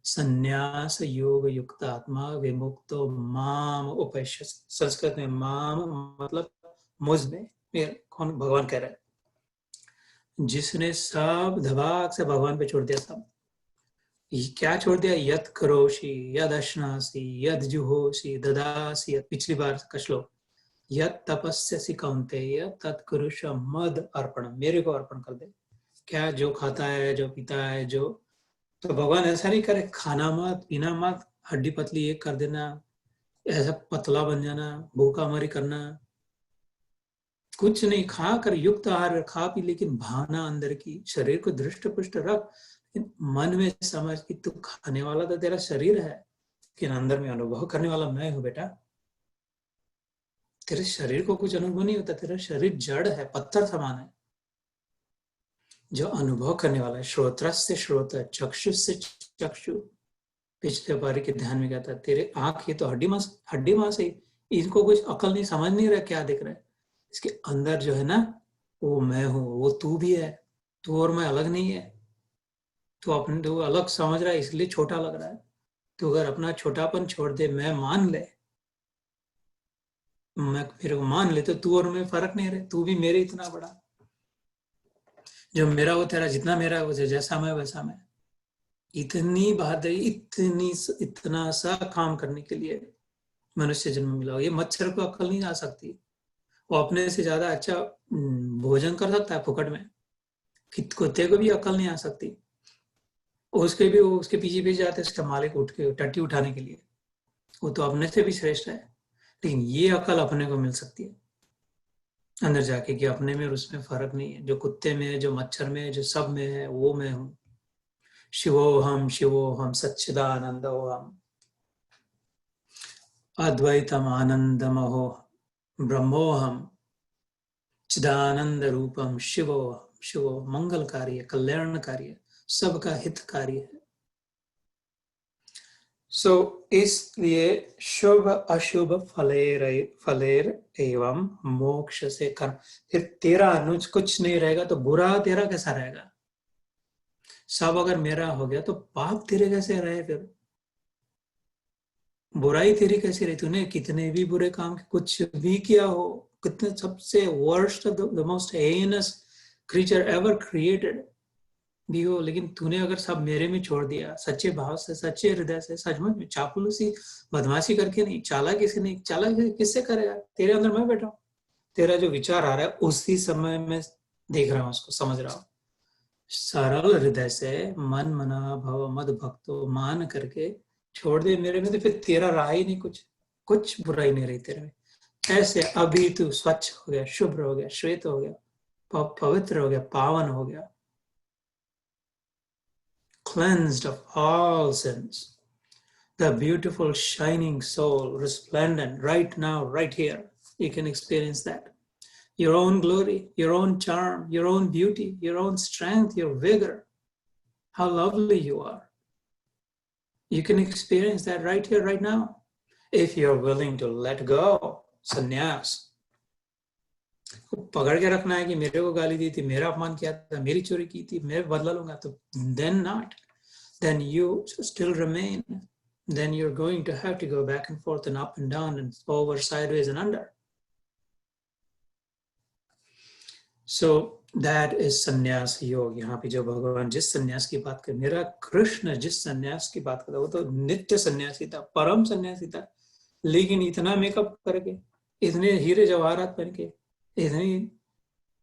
संन्यास योग युक्त आत्मा विमुक्तो माम उपैश्यति। संस्कृत में माम मतलब मुझ में, मेरे कौन? भगवान कह रहा है। जिसने सब धबाक से भगवान पे छोड़ दिया, सब क्या छोड़ दिया? यत करोषि यद अश्नासि यद जुहोषि ददासि यत्, पिछली बार का श्लोक, यत तपस्यसि कौन्तेय तत्कुरुष मद अर्पण, मेरे को अर्पण कर दे। क्या जो खाता है, जो पीता है, जो, तो भगवान ऐसा नहीं करे, खाना मत, पीना मत, हड्डी पतली एक कर देना, ऐसा पतला बन जाना, भूखा मरी करना, कुछ नहीं। खा कर युक्त आहार खा पी, लेकिन भावना अंदर की, शरीर को दृष्ट पुष्ट रख, लेकिन मन में समझ कि तू खाने वाला तो तेरा शरीर है, लेकिन अंदर में अनुभव करने वाला मैं हूं बेटा। तेरे शरीर को कुछ अनुभव नहीं होता, तेरा शरीर जड़ है, पत्थर समान है। जो अनुभव करने वाला है, श्रोत्रस्य श्रोत चक्षु से चक्षु, पिछले बारी के ध्यान में कहता है, तेरे आंख ये तो हड्डी मांस है, इनको कुछ अकल नहीं, समझ नहीं रहा क्या दिख रहा है। इसके अंदर जो है ना, वो मैं हूं, वो तू भी है, तू और मैं अलग नहीं है। तू अपने तो अलग समझ रहा है, इसलिए छोटा लग रहा है। तो अगर अपना छोटापन छोड़ दे, मैं मान ले, मैं मेरे को मान ले, तो तू और मैं फर्क नहीं रहे, तू भी मेरे इतना बड़ा, जो मेरा वो तेरा, जितना मेरा वो जैसा मैं वैसा मैं। इतनी बहादुरी, इतना सा काम करने के लिए मनुष्य जन्म मिला। ये मच्छर को अकल नहीं आ सकती, वो अपने से ज्यादा अच्छा भोजन कर सकता है फुकट में, कुत्ते को भी अकल नहीं आ सकती। उसके भी, उसके पीछे पीछे जाते उसका मालिक उठ के टट्टी उठाने के लिए, वो तो अपने से भी श्रेष्ठ है। लेकिन ये अकल अपने को मिल सकती है अंदर जाके, कि अपने में और उसमें फर्क नहीं है। जो कुत्ते में है, जो मच्छर में है, जो सब में है, वो मैं हूं। शिवोहम सच्चिदानंदोहम अद्वैतम आनंदमहो ब्रह्मोहम चिदानंद रूपम शिवोहम। शिवो मंगलकारी है, कल्याणकारी है, सबका हितकारी है। सो इसलिए शुभ अशुभ फलेर एवं मोक्ष से कर्म, फिर तेरा अनुज कुछ नहीं रहेगा तो बुरा तेरा कैसा रहेगा? सब अगर मेरा हो गया तो पाप तेरे कैसे रहे? फिर बुराई तेरी कैसी रही? तूने कितने भी बुरे काम, कुछ भी किया हो, कितने सबसे worst, the most heinous creature ever created भी हो, लेकिन तूने अगर सब मेरे में छोड़ दिया, सच्चे भाव से, सच्चे हृदय से, सचमुच में, चापलूसी बदमाशी करके नहीं, चालाकी से नहीं, चालाकी किससे करेगा? तेरे अंदर मैं बैठा हूं, तेरा जो विचार आ रहा है उसी समय में देख रहा हूं, उसको समझ रहा हूं। सरल हृदय से मन मना भव मद भक्तो मान करके छोड़ दे मेरे में, तो फिर तेरा रहा ही नहीं कुछ, कुछ बुराई नहीं रही तेरे में। ऐसे अभी तू स्वच्छ हो गया, शुभ्र हो गया, श्वेत हो गया, पवित्र हो गया, पावन हो गया, cleansed of all sins. The beautiful shining soul, resplendent right now, right here. You can experience that. Your own glory, your own charm, your own beauty, your own strength, your vigor. How lovely you are. You can experience that right here, right now. If you're willing to let go, sannyas. पकड़ के रखना है कि मेरे को गाली दी थी, मेरा अपमान किया था, मेरी चोरी की थी, मैं बदला लूंगा, तो then not. Then you still remain. Then you're going to have to go back and forth and up and down and over, sideways and under. So that is sannyas योग। यहाँ पे जो भगवान जिस संन्यास की बात कर, मेरा कृष्ण जिस संन्यास की बात करता, वो तो नित्य सन्यासी था, परम सन्यासी था। लेकिन इतना मेकअप करके, इतने हीरे जवाहरात पहन के, इतनी,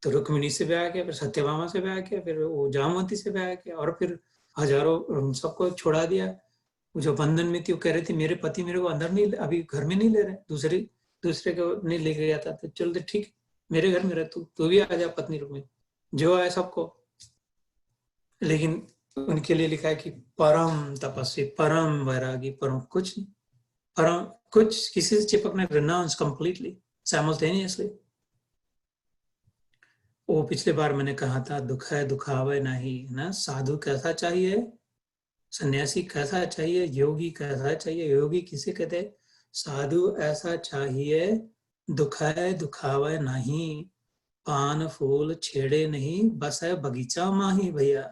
तो रुक्मिणी से ब्याह किया, फिर सत्यभामा से ब्याह किया, फिर वो जामवती से ब्याह किया, और फिर हजारों सबको छोड़ा दिया। वो जो बंधन में थी, वो कह रही थी मेरे पति मेरे को अंदर नहीं, अभी घर में नहीं ले रहे, दूसरे को नहीं ले गया था, तो चल ठीक, मेरे घर में रह, तू भी आ जा पत्नी रूप में, जो है सबको। लेकिन उनके लिए लिखा है कि परम तपस्वी, परम वैरागी, परम कुछ नहीं, परम कुछ किसी से चिपकना, रिनाउंस कंप्लीटली, साइमल्टेनियसली। वो पिछले बार मैंने कहा था, दुख है दुखावे नहीं, ना साधु कैसा चाहिए? सन्यासी कैसा चाहिए, योगी कैसा चाहिए? योगी किसे कहते हैं? साधु ऐसा चाहिए, दुखाए दुखावे नहीं, पान फूल छेड़े नहीं, बस है बगीचा माही भैया।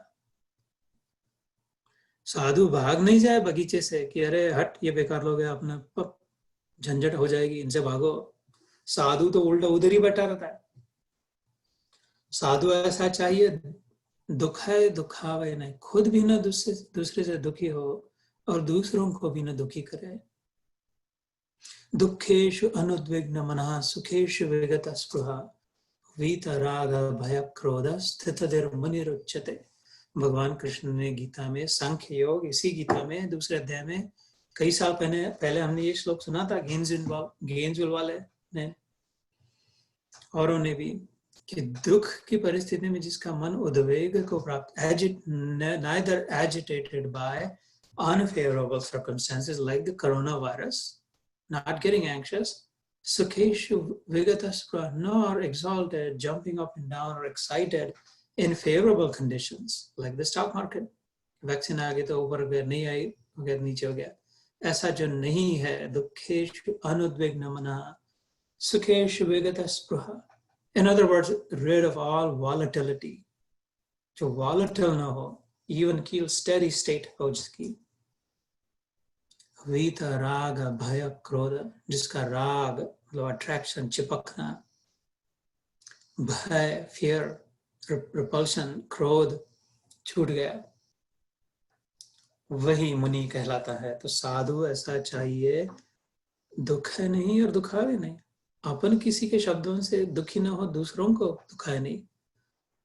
साधु भाग नहीं जाए बगीचे से कि अरे हट, ये बेकार लोग हैं, अपना झंझट हो जाएगी, इनसे भागो। साधु तो उल्टा उधर ही बैठा रहता है। साधु ऐसा चाहिए, दुखाए दुखावे नहीं, खुद भी ना दूसरे से दुखी हो और दूसरों को भी ना दुखी करे। दुखेषु अनुद्विग्न मनः, सुखेषु विगत स्पृहा, वीतराग भय क्रोध स्थितधिर मुनिरुच्यते। भगवान कृष्ण ने गीता में सांख्य योग, इसी गीता में दूसरे अध्याय में कई साल पहले हमने ये श्लोक सुना था, गेंजवेल वाले ने और उन्हें भी, कि दुख की परिस्थिति में जिसका मन उद्वेग को प्राप्त, neither agitated by unfavorable circumstances like the coronavirus, not getting anxious, Sukheshu Vigataspra, nor exalted, jumping up and down or excited in favorable conditions, like the stock market. Vaccine आ गई तो ऊपर गया, नहीं आई हो गया, नीचे हो गया। ऐसा जो नहीं है, दुखेषु अनुद्विग्न मनः, सुखेषु विगतस्पृहा। In other words, rid of all volatility. जो volatile ना हो, even keep steady state हो जिसकी। वीत राग भय क्रोध, जिसका राग मतलब अट्रैक्शन, चिपकना, भय फियर, रिपल्शन, क्रोध छूट गया, वही मुनि कहलाता है। तो साधु ऐसा चाहिए, दुख है नहीं और दुखावे नहीं, अपन किसी के शब्दों से दुखी ना हो, दूसरों को दुखाए नहीं।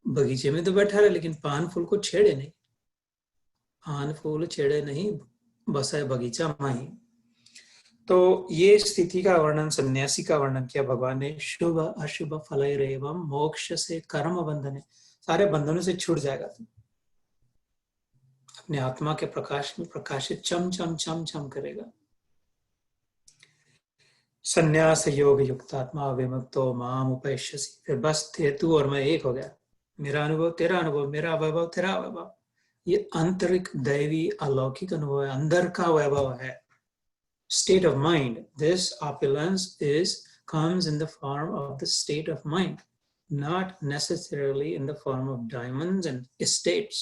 बगीचे में तो बैठा रहे लेकिन पान फूल को छेड़े नहीं, पान फूल छेड़े नहीं, बस है बगीचा माही। तो ये स्थिति का वर्णन, सन्यासी का वर्णन किया भगवान ने। शुभ अशुभ फलैरेवं मोक्ष से कर्म बंधने, सारे बंधनों से छूट जाएगा तुम, अपने आत्मा के प्रकाश में प्रकाशित चम चम चम चम करेगा। संन्यास योग युक्त आत्मा विमुक्तो माम उपैष्यसि, फिर बस तू और मैं एक हो गया, मेरा अनुभव तेरा अनुभव, मेरा वैभव तेरा वैभव। ये आंतरिक दैवी अलौकिक अनुभव है, अंदर का वैभव है। State of mind, this opulence comes in the form of the state of mind, not necessarily in the form of diamonds and estates.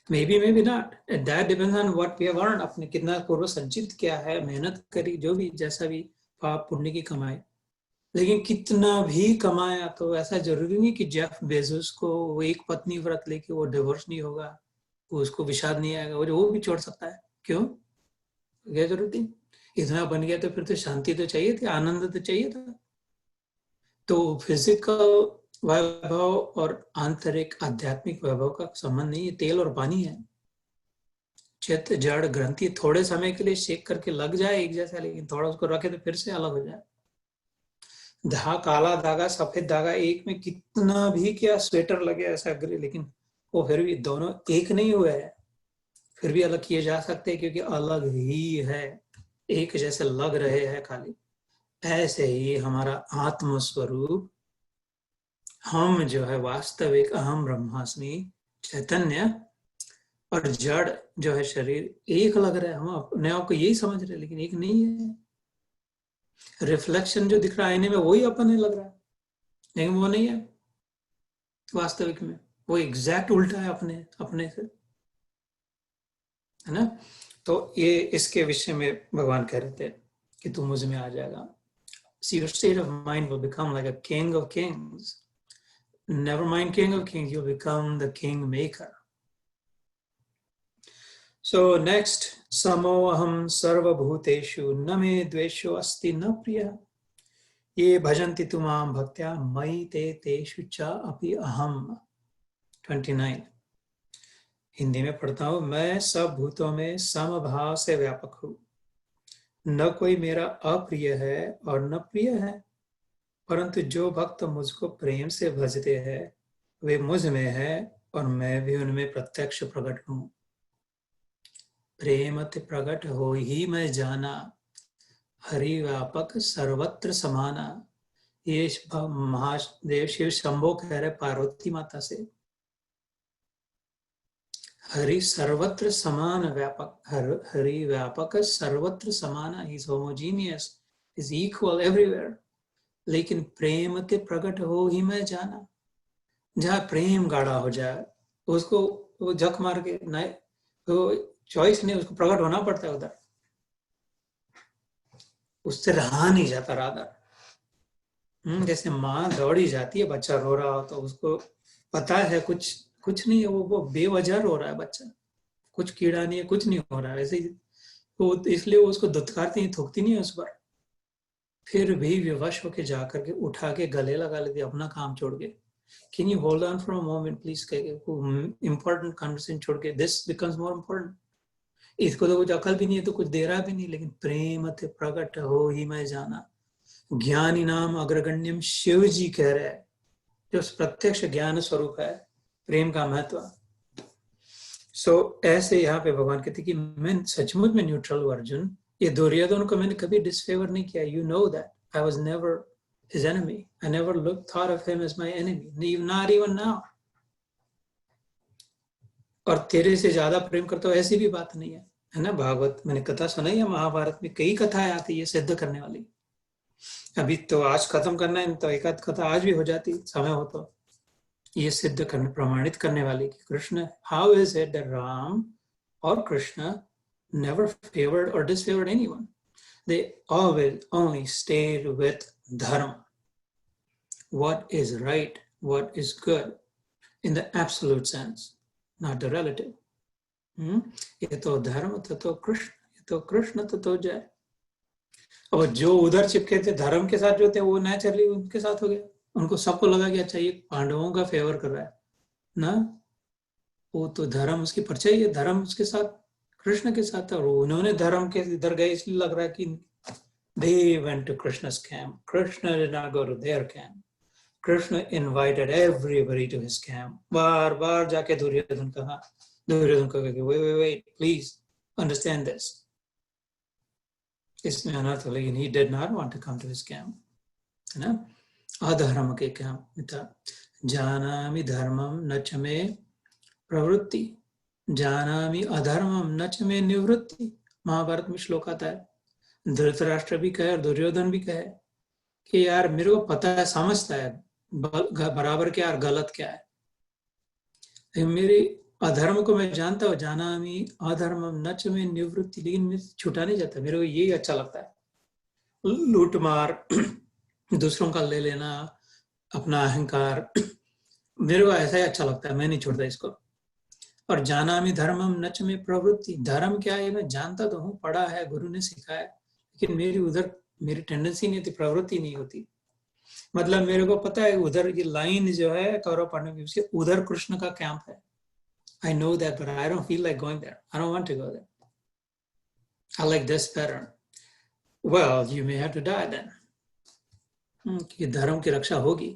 Maybe not. That depends on what we have earned. अपने कितना पूर्व संचित किया है, मेहनत करी, जो भी जैसा भी पाप पुण्य की कमाई। लेकिन कितना भी कमाया तो ऐसा जरूरी नहीं कि जेफ बेजोस को वो एक पत्नी व्रत लेके वो डिवोर्स नहीं होगा, उसको विषाद नहीं आएगा, वो भी छोड़ सकता है। क्यों? क्या जरूरत थी? इतना बन गया तो फिर तो शांति तो चाहिए थी, आनंद तो चाहिए था। तो फिजिकल वैभव और आंतरिक आध्यात्मिक वैभव का संबंध नहीं, ये तेल और पानी है। चित्त जड़ ग्रंथि थोड़े समय के लिए शेक करके लग जाए एक जैसा, लेकिन थोड़ा उसको रखे तो फिर से अलग हो जाए। काला धागा सफेद धागा एक में कितना भी क्या स्वेटर लगे ऐसा, लेकिन वो फिर भी दोनों एक नहीं हुए हैं, फिर भी अलग किए जा सकते हैं क्योंकि अलग ही है, एक जैसे लग रहे हैं खाली। ऐसे ही हमारा आत्म स्वरूप, हम जो है वास्तविक अहम ब्रह्मास्मि चैतन्य, और जड़ जो है शरीर एक लग रहा है। हम अपने आप को यही समझ रहे हैं लेकिन एक नहीं है। रिफ्लेक्शन जो दिख रहा है आईने में वही अपन लग रहा है, लेकिन वो नहीं है वास्तविक में, वो एग्जैक्ट उल्टा है अपने से, है ना। तो ये इसके विषय में भगवान कह रहे थे कि तू मुझ में आ जाएगा। See, your state of mind will become like a king of kings. Never mind king of kings, you'll become the king maker. So next, samoham sarvabhuteshu न मे द्वेषो अस्ति न प्रियः ये भजन्ति तु मां भक्त्या मयि ते तेषु च अपि अहम। 29 हिंदी में पढ़ता हूँ। मैं सब भूतों में समभाव से व्यापक हूँ, न कोई मेरा अप्रिय है और न प्रिय है, परंतु जो भक्त मुझको प्रेम से भजते हैं वे मुझ में है और मैं भी उनमें प्रत्यक्ष प्रकट हूँ। प्रेमत प्रकट हो ही मैं जाना, हरि व्यापक सर्वत्र समाना। ये महादेव शिव शंभो कह रहे पार्वती माता से, हरि सर्वत्र समान व्यापक, हरि व्यापक सर्वत्र समान, is homogeneous, is equal everywhere. लेकिन प्रेम के प्रकट हो ही मैं जाना, जहाँ प्रेम गाढ़ा हो जाए उसको वो झक मार के नहीं, वो चॉइस नहीं, उसको प्रकट होना पड़ता है उधर, उससे रहा नहीं जाता राधा। जैसे माँ दौड़ी जाती है, बच्चा रो रहा हो तो उसको पता है कुछ नहीं है, वो बेवजह रो रहा है बच्चा, कुछ कीड़ा नहीं है, कुछ नहीं हो रहा है, ऐसे ही वो, इसलिए वो उसको दुत्कारती नहीं, थूकती नहीं है उस पर, फिर भी विवश होके जाकर के उठा के गले लगा लेती अपना काम छोड़ के। Can you hold on for a moment please, important conversation छोड़ के, दिस बिकम्स मोर इम्पोर्टेंट। इसको तो कुछ अकल भी नहीं है, तो कुछ दे रहा भी नहीं, लेकिन प्रेम थे प्रकट हो ही मैं जाना, ज्ञानी नाम अग्रगण्यम, शिव जी कह रहे हैं, जो प्रत्यक्ष ज्ञान स्वरूप है, प्रेम का महत्व। ऐसे यहाँ पे भगवान कहते कि मैं सचमुच में न्यूट्रल हूँ अर्जुन, ये दुर्योधन को मैंने कभी डिसफेवर नहीं किया, you know that I was never his enemy, I never thought of him as my enemy, not even now। और तेरे से ज्यादा प्रेम करता हूँ ऐसी भी बात नहीं है ना। भागवत मैंने कथा सुनाई है, महाभारत में कई कथाएं आती है सिद्ध करने वाली। अभी तो आज खत्म करना है, तो एक आध कथा आज भी हो जाती, समय हो तो ये सिद्ध करने, प्रमाणित करने वाली कि Krishna, how is it that Ram और Krishna never favored or disfavored anyone, they always only stayed with dharma, what is right, what is good in the absolute sense, not the relative। ये तो धर्म तो कृष्ण, ये तो कृष्ण तो जय। और जो उधर चिपके थे धर्म के साथ जो थे, वो नेचुरली उनके साथ हो गया, उनको सबको लगा कि अच्छा ये पांडवों का फेवर कर रहा है ना, वो तो धर्म उसकी परछाई है, धर्म उसके साथ, कृष्ण के साथ था, और उन्होंने धर्म के इधर गए, इसलिए लग रहा है कि they went to Krishna's camp, Krishna did not go to their camp, Krishna invited everybody to his camp। बार बार जाके दुर्योधन कहा, दुर्योधन को कहा wait please understand this, इसमें अनर्थ हो, लेकिन he did not want to come to his camp, है ना, अधर्म के कैंप में था। जानामि धर्मम न च मे प्रवृत्ति, जानामि अधर्मम न च मे निवृत्ति, महाभारत में श्लोक आता है। धृतराष्ट्र भी कहे और दुर्योधन भी कहे कि यार मेरे को पता है, समझता है बराबर क्या और गलत क्या है, मेरी अधर्म को मैं जानता हूँ, जानामि अधर्मम न च मे निवृत्ति, लेकिन मेरे छुटा नहीं जाता, मेरे को यही अच्छा लगता है, लूट मार, दूसरों का ले लेना, अपना अहंकार, मेरे को ऐसा ही अच्छा लगता है, मैं नहीं छोड़ता इसको। और जानामि धर्मम न च मे प्रवृत्ति, धर्म क्या है मैं जानता तो हूँ, पढ़ा है, गुरु ने सिखाया, लेकिन मेरी उधर मेरी टेंडेंसी नहीं होती, प्रवृत्ति नहीं होती। मतलब मेरे को पता है उधर ये लाइन जो है कौरव पांडव की, उसके उधर कृष्ण का कैंप है, I know that, but I don't feel like going there, I don't want to go there, I like this better। Well, you may have to die then, कि धर्म की रक्षा होगी,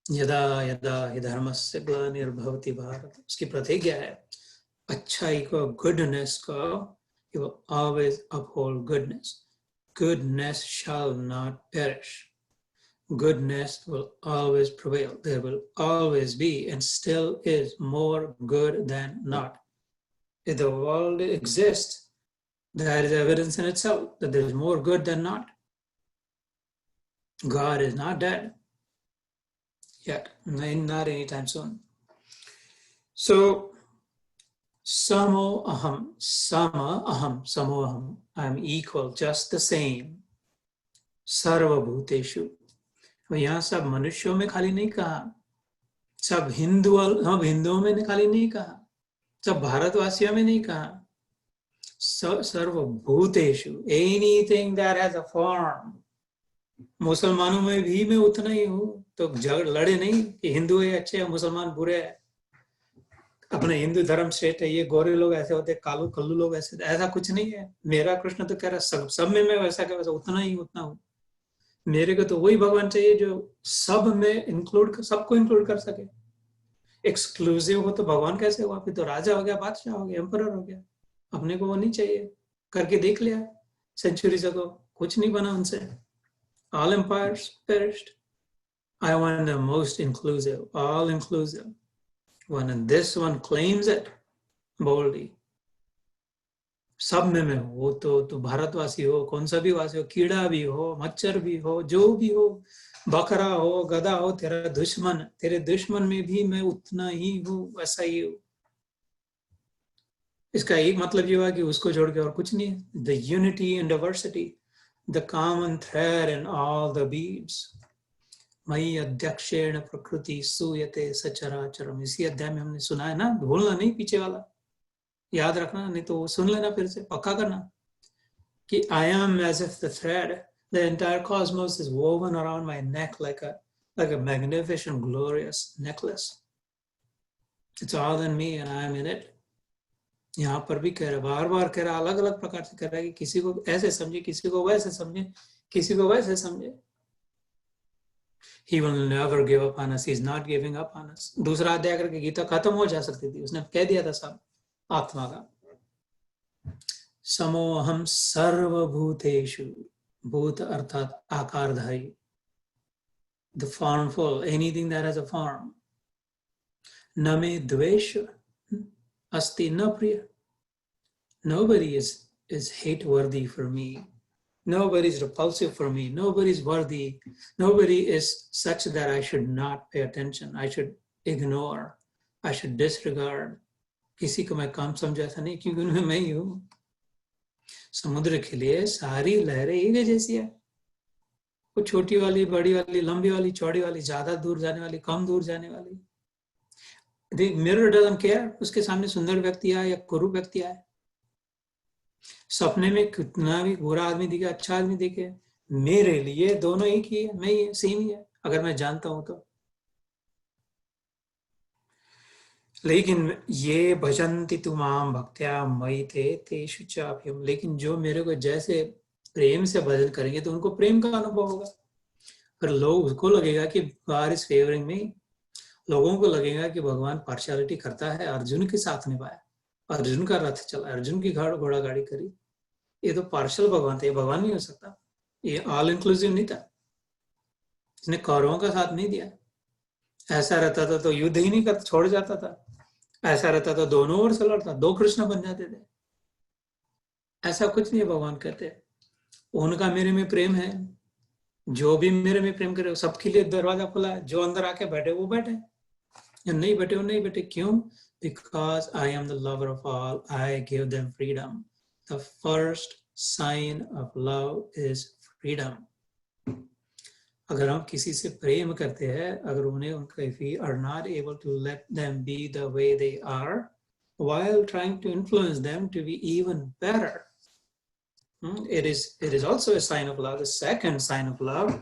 यदा यदा हि धर्मस्य ग्लानिर्भवति भारत, उसकी प्रतिज्ञा है, अच्छाई को, गुडनेस को, he will always uphold goodness, goodness shall not perish, goodness will always prevail, there will always be and still is more good than not। If the world exists, that is evidence in itself that there is more good than not। God is not dead yet, not anytime soon। So samo aham, sama aham, samo aham, I am equal, just the same, sarva bhuteshu। यहाँ सब मनुष्यों में खाली नहीं कहा, सब हिंदुओं में खाली नहीं कहा, सब भारतवासियों में नहीं कहा, सर्वभूतेषु, anything that has a form. मुसलमानों में भी मैं उतना ही हूँ, तो लड़े नहीं कि हिंदू है अच्छे है, मुसलमान बुरे है, अपने हिंदू धर्म श्रेष्ठ है, ये गोरे लोग ऐसे होते, कालू कल्लू लोग ऐसे, ऐसा कुछ नहीं है। मेरा कृष्ण तो कह रहा सब में मैं वैसा क्या वैसा उतना ही उतना हूँ। मेरे को तो वही भगवान चाहिए जो सब में सबको इंक्लूड कर सके। एक्सक्लूसिव हो तो भगवान कैसे हुआ, फिर तो राजा हो गया, बादशाह हो गया, एम्परर हो गया। अपने को वो नहीं चाहिए, करके देख लिया सेंचुरीज अगो, कुछ नहीं बना उनसे। All empires perished, I want the most inclusive, all inclusive one, and this one claims it, boldly. सब में मैं हूँ, वो तो भारतवासी हो, कौन सा भी वासी हो, कीड़ा भी हो, मच्छर भी हो, जो भी हो, बकरा हो, गधा हो, तेरे दुश्मन में भी मैं उतना ही हूँ, वैसा ही हूँ। इसका एक मतलब ये हुआ कि उसको जोड़ के और कुछ नहीं है। The unity and diversity, the common thread in all the beads, मयि अध्यक्षेण प्रकृति सूयते सचराचरम। इसी अध्याय में हमने सुना है ना, भूलना नहीं पीछे वाला, याद रखना, नहीं तो सुन लेना फिर से, पक्का करना कि I am as if the thread, the entire cosmos is woven around my neck like a magnificent, glorious necklace. It's all in me and I am in it. यहाँ पर भी कह रहा है, बार बार कह रहा है, अलग अलग प्रकार से कह रहा है कि किसी को ऐसे समझे, किसी को वैसे समझे, किसी को वैसे समझे। He will never give up on us. He is not giving up on us. दूसरा अध्याय करके गीता खत्म हो जा सकती थी, उसने कह दिया था सब आत्मा का। समोहम सर्वभूतेषु, भूत अर्थात आकारधारी, the formful, anything that has a form. न मे द्वेष अस्ति न प्रिय. Nobody is hate worthy for me. Nobody is repulsive for me. Nobody is worthy. Nobody is such that I should not pay attention. I should ignore. I should disregard. किसी को मैं कम समझा था नहीं, क्योंकि उनमें मैं ही हूँ। समुद्र के लिए सारी लहरें एक जैसी है, वो छोटी वाली, बड़ी वाली, लंबी वाली, चौड़ी वाली, ज्यादा दूर जाने वाली, कम दूर जाने वाली। The mirror doesn't care, उसके सामने सुंदर व्यक्ति आए या कुरूप व्यक्ति आए, सपने में कितना भी बुरा आदमी दिखे, अच्छा आदमी दिखे, मेरे लिए दोनों एक ही है, मैं ही सेम ही है, अगर मैं जानता हूं तो। लेकिन ये भजन्ति तु माम भक्त्या मयि ते तेषु चाप्यहम्, लेकिन जो मेरे को जैसे प्रेम से भजन करेंगे तो उनको प्रेम का अनुभव होगा। पर लोग, उसको लगेगा कि गॉड इज फेवरिंग मी, लोगों को लगेगा कि भगवान पार्शियलिटी करता है, अर्जुन के साथ निभाया, अर्जुन का रथ चला, अर्जुन की घोड़ा गाड़ी करी, ये तो पार्शियल भगवान था, ये भगवान नहीं हो सकता, ये ऑल इंक्लूसिव नहीं था, इसने कौरवों का साथ नहीं दिया। ऐसा रहता था तो युद्ध ही नहीं करता, छोड़ जाता था। ऐसा रहता तो दोनों ओर से लड़ता, दो कृष्ण बन जाते थे। ऐसा कुछ नहीं है, भगवान कहते उनका मेरे में प्रेम है, जो भी मेरे में प्रेम करे सबके लिए दरवाजा खुला है, जो अंदर आके बैठे वो बैठे, या नहीं बैठे वो नहीं बैठे। क्यों? Because I am the lover of all, I give them freedom. The first sign of love is freedom. अगर हम किसी से प्रेम करते हैं, अगर उन्हें उनका, if we are not able to let them be the way they are, while trying to influence them to be even better, it is also a sign of love. The second sign of love,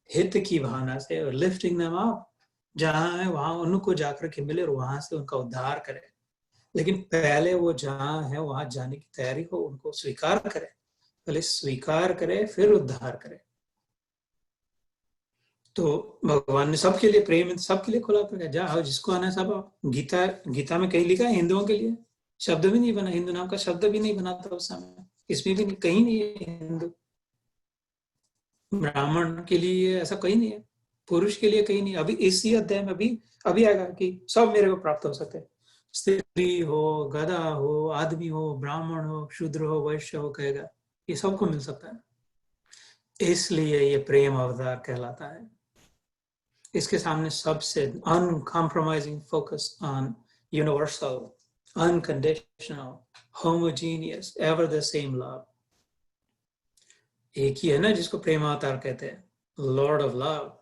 हित की भावना से, और lifting them up, जहाँ है वहां उनको जाकर के मिले और वहां से उनका उद्धार करे। लेकिन पहले वो जहाँ है वहां जाने की तैयारी हो, उनको स्वीकार करे, पहले स्वीकार करे फिर उद्धार करे। तो भगवान ने सबके लिए प्रेम, सबके लिए खुला कर जाओ, जिसको आना सब आओ। गीता में कहीं लिखा है हिंदुओं के लिए, शब्द भी नहीं बना, हिंदू नाम का शब्द भी नहीं बना था उस समय, इसमें भी नहीं, कहीं नहीं है हिंदू। ब्राह्मण के लिए ऐसा कहीं नहीं है, पुरुष के लिए कहीं नहीं। अभी इसी अध्याय में अभी आएगा कि सब मेरे को प्राप्त हो सकते हैं, स्त्री हो, गधा हो, आदमी हो, ब्राह्मण हो, शूद्र हो, वैश्य हो, कहेगा ये सबको मिल सकता है। इसलिए ये प्रेम अवतार कहलाता है। इसके सामने सबसे uncompromising focus on universal, unconditional, homogeneous, ever the same love. एक ही है ना जिसको प्रेम अवतार कहते हैं, lord of love,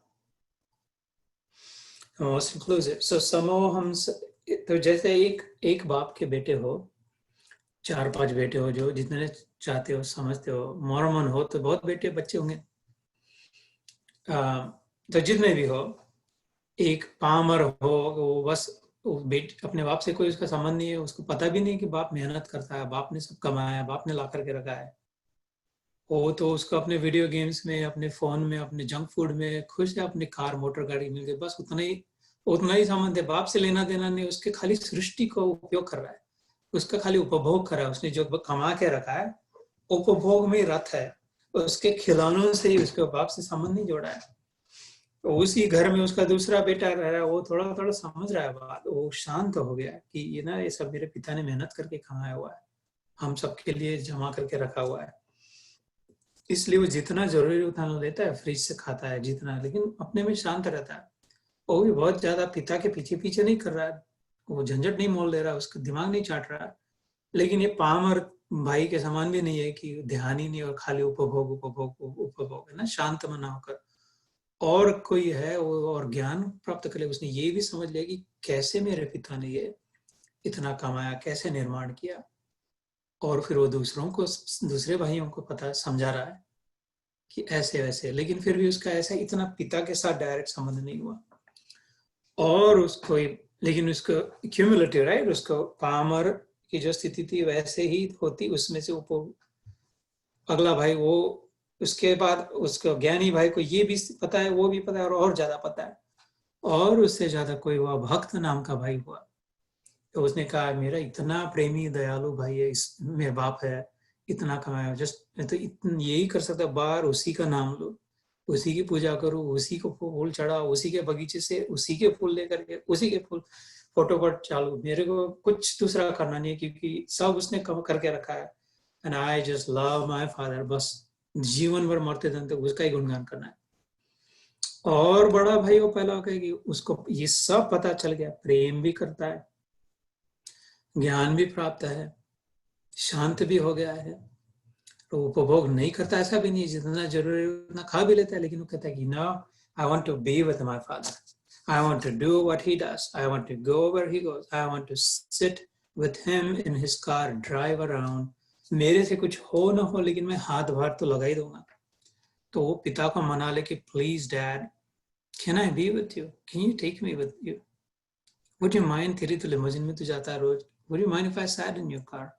most inclusive. So समोहम, तो जैसे एक बाप के बेटे हो, 4-5 बेटे हो, जो जितने चाहते हो समझते हो, मॉर्मन हो तो बहुत बेटे बच्चे होंगे, तो जितने भी हो, एक पामर हो, वो बस अपने बाप से कोई उसका संबंध नहीं है, उसको पता भी नहीं कि बाप मेहनत करता है, बाप ने सब कमाया, बाप ने ला करके रखा है, वो तो उसको अपने वीडियो गेम्स में, अपने फोन में, अपने जंक फूड में खुश है, अपनी कार मोटर गाड़ी मिल गई, बस उतना ही संबंध है, बाप से लेना देना नहीं। उसके खाली सृष्टि को उपयोग कर रहा है, उसका खाली उपभोग कर रहा है, उसने जो कमा के रखा है उपभोग में रत है, उसके खिलौनों से ही उसके बाप से संबंध नहीं जोड़ा है। तो उसी घर में उसका दूसरा बेटा रह रहा है, वो थोड़ा थोड़ा समझ रहा है बात, वो शांत हो गया कि ये ना, ये सब मेरे पिता ने मेहनत करके कमाया हुआ है, हम सबके लिए जमा करके रखा हुआ है, इसलिए वो जितना जरूरी उतना लेता है, फ्रिज से खाता है जितना, लेकिन अपने में शांत रहता है। वो भी बहुत ज्यादा पिता के पीछे पीछे नहीं कर रहा है, वो झंझट नहीं मोल ले रहा है, उसका दिमाग नहीं चाट रहा है। लेकिन ये पामर भाई के समान भी नहीं है कि ध्यान ही नहीं और खाली उपभोग उपभोग उपभोग, है ना, शांत मना होकर और कोई है वो और ज्ञान प्राप्त कर ले। उसने ये भी समझ लिया कि कैसे मेरे पिता ने ये इतना कमाया, कैसे निर्माण किया, और फिर वो दूसरों को, दूसरे भाइयों को पता समझा रहा है कि ऐसे वैसे। लेकिन फिर भी उसका ऐसा इतना पिता के साथ डायरेक्ट संबंध नहीं हुआ, और उसको, लेकिन उसको क्यूमुलेटिव, राइट, उसको पामर की जो स्थिति थी वैसे ही होती, उसमें से अगला भाई वो, उसके बाद उसको ज्ञानी भाई को ये भी पता है, वो भी पता है, और ज्यादा पता है, और उससे ज्यादा कोई हुआ भक्त नाम का भाई हुआ। तो उसने कहा मेरा इतना प्रेमी दयालु भाई है, इस मेरे बाप है, इतना कमाया, जस्ट मैं तो यही कर सकता, बाहर उसी का नाम लो, उसी की पूजा करो, उसी को फूल चढ़ाओ, उसी के बगीचे से उसी के फूल लेकर के, उसी के फूल फोटो पर चालू, मेरे को कुछ दूसरा करना नहीं है, क्योंकि सब उसने कम करके रखा है। And I just love my father, बस जीवन भर मरते दम तक उसका ही गुणगान करना है। और बड़ा भाई वो पहला कहे कि उसको ये सब पता चल गया, प्रेम भी करता है, ज्ञान भी प्राप्त है, शांत भी हो गया है, तो उपभोग नहीं करता ऐसा भी नहीं है, जितना जरूरी है उतना खा भी लेता है, लेकिन वो कहता है कि no, I want to be with my father, I want to do what he does, I want to go where he goes, I want to sit with him in his car, drive around, मेरे से कुछ हो ना हो लेकिन मैं हाथ भार तो लगा ही दूंगा। तो वो पिता को मना ले कि please dad, can I be with you, can you take me with you, would you mind, तेरी तो लिमोजिन में तू जाता है रोज, would you mind if I sat in your car.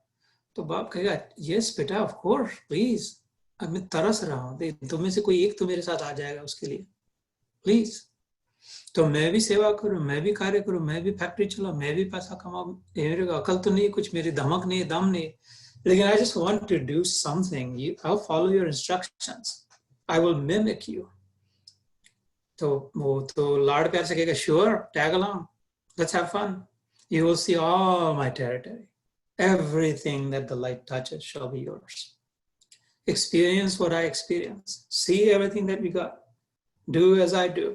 तो बाप कहेगा यस बेटा, ऑफ कोर्स प्लीज, अब मैं तरस रहा हूँ, तुम में से कोई एक तो मेरे साथ आ जाएगा उसके लिए, प्लीज। तो मैं भी सेवा करूँ, मैं भी कार्य करूँ, मैं भी फैक्ट्री चलाऊँ, मैं भी पैसा कमाऊँ, मेरे को अकल तो नहीं, कुछ मेरी धमक नहीं, दम नहीं, लेकिन I just want to do something, I follow your instructions, I will mimic you. तो वो तो लाड़ प्यार से कहेगा sure, tag along, let's have fun, you will see all my territory, everything that the light touches shall be yours. Experience what I experience. See everything that we got. Do as I do.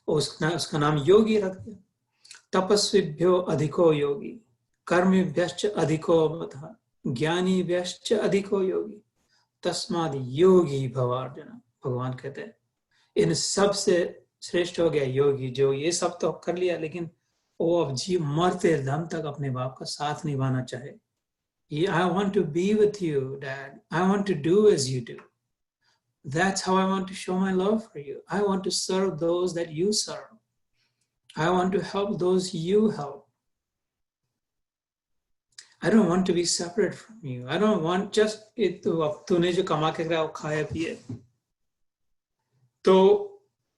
उसका नाम योगी रख दिया। तपस्विभ्यो अधिको योगी, कर्मिभ्यश्च अधिको मतः, ज्ञानीभ्यश्च अधिको योगी, तस्माद योगी भवार्जुन। भगवान कहते हैं इन सब से श्रेष्ठ हो गया योगी, जो ये सब तो कर लिया लेकिन वो अब जी मरते दम तक अपने बाप का साथ निभाना चाहे। I want to be with you, Dad. I want to do as you do. That's how I want to show my love for you. I want to serve those that you serve. I want to help those you help. I don't want to be separate from you. I don't want just it to अब तूने जो कमा के खाया पिए, तो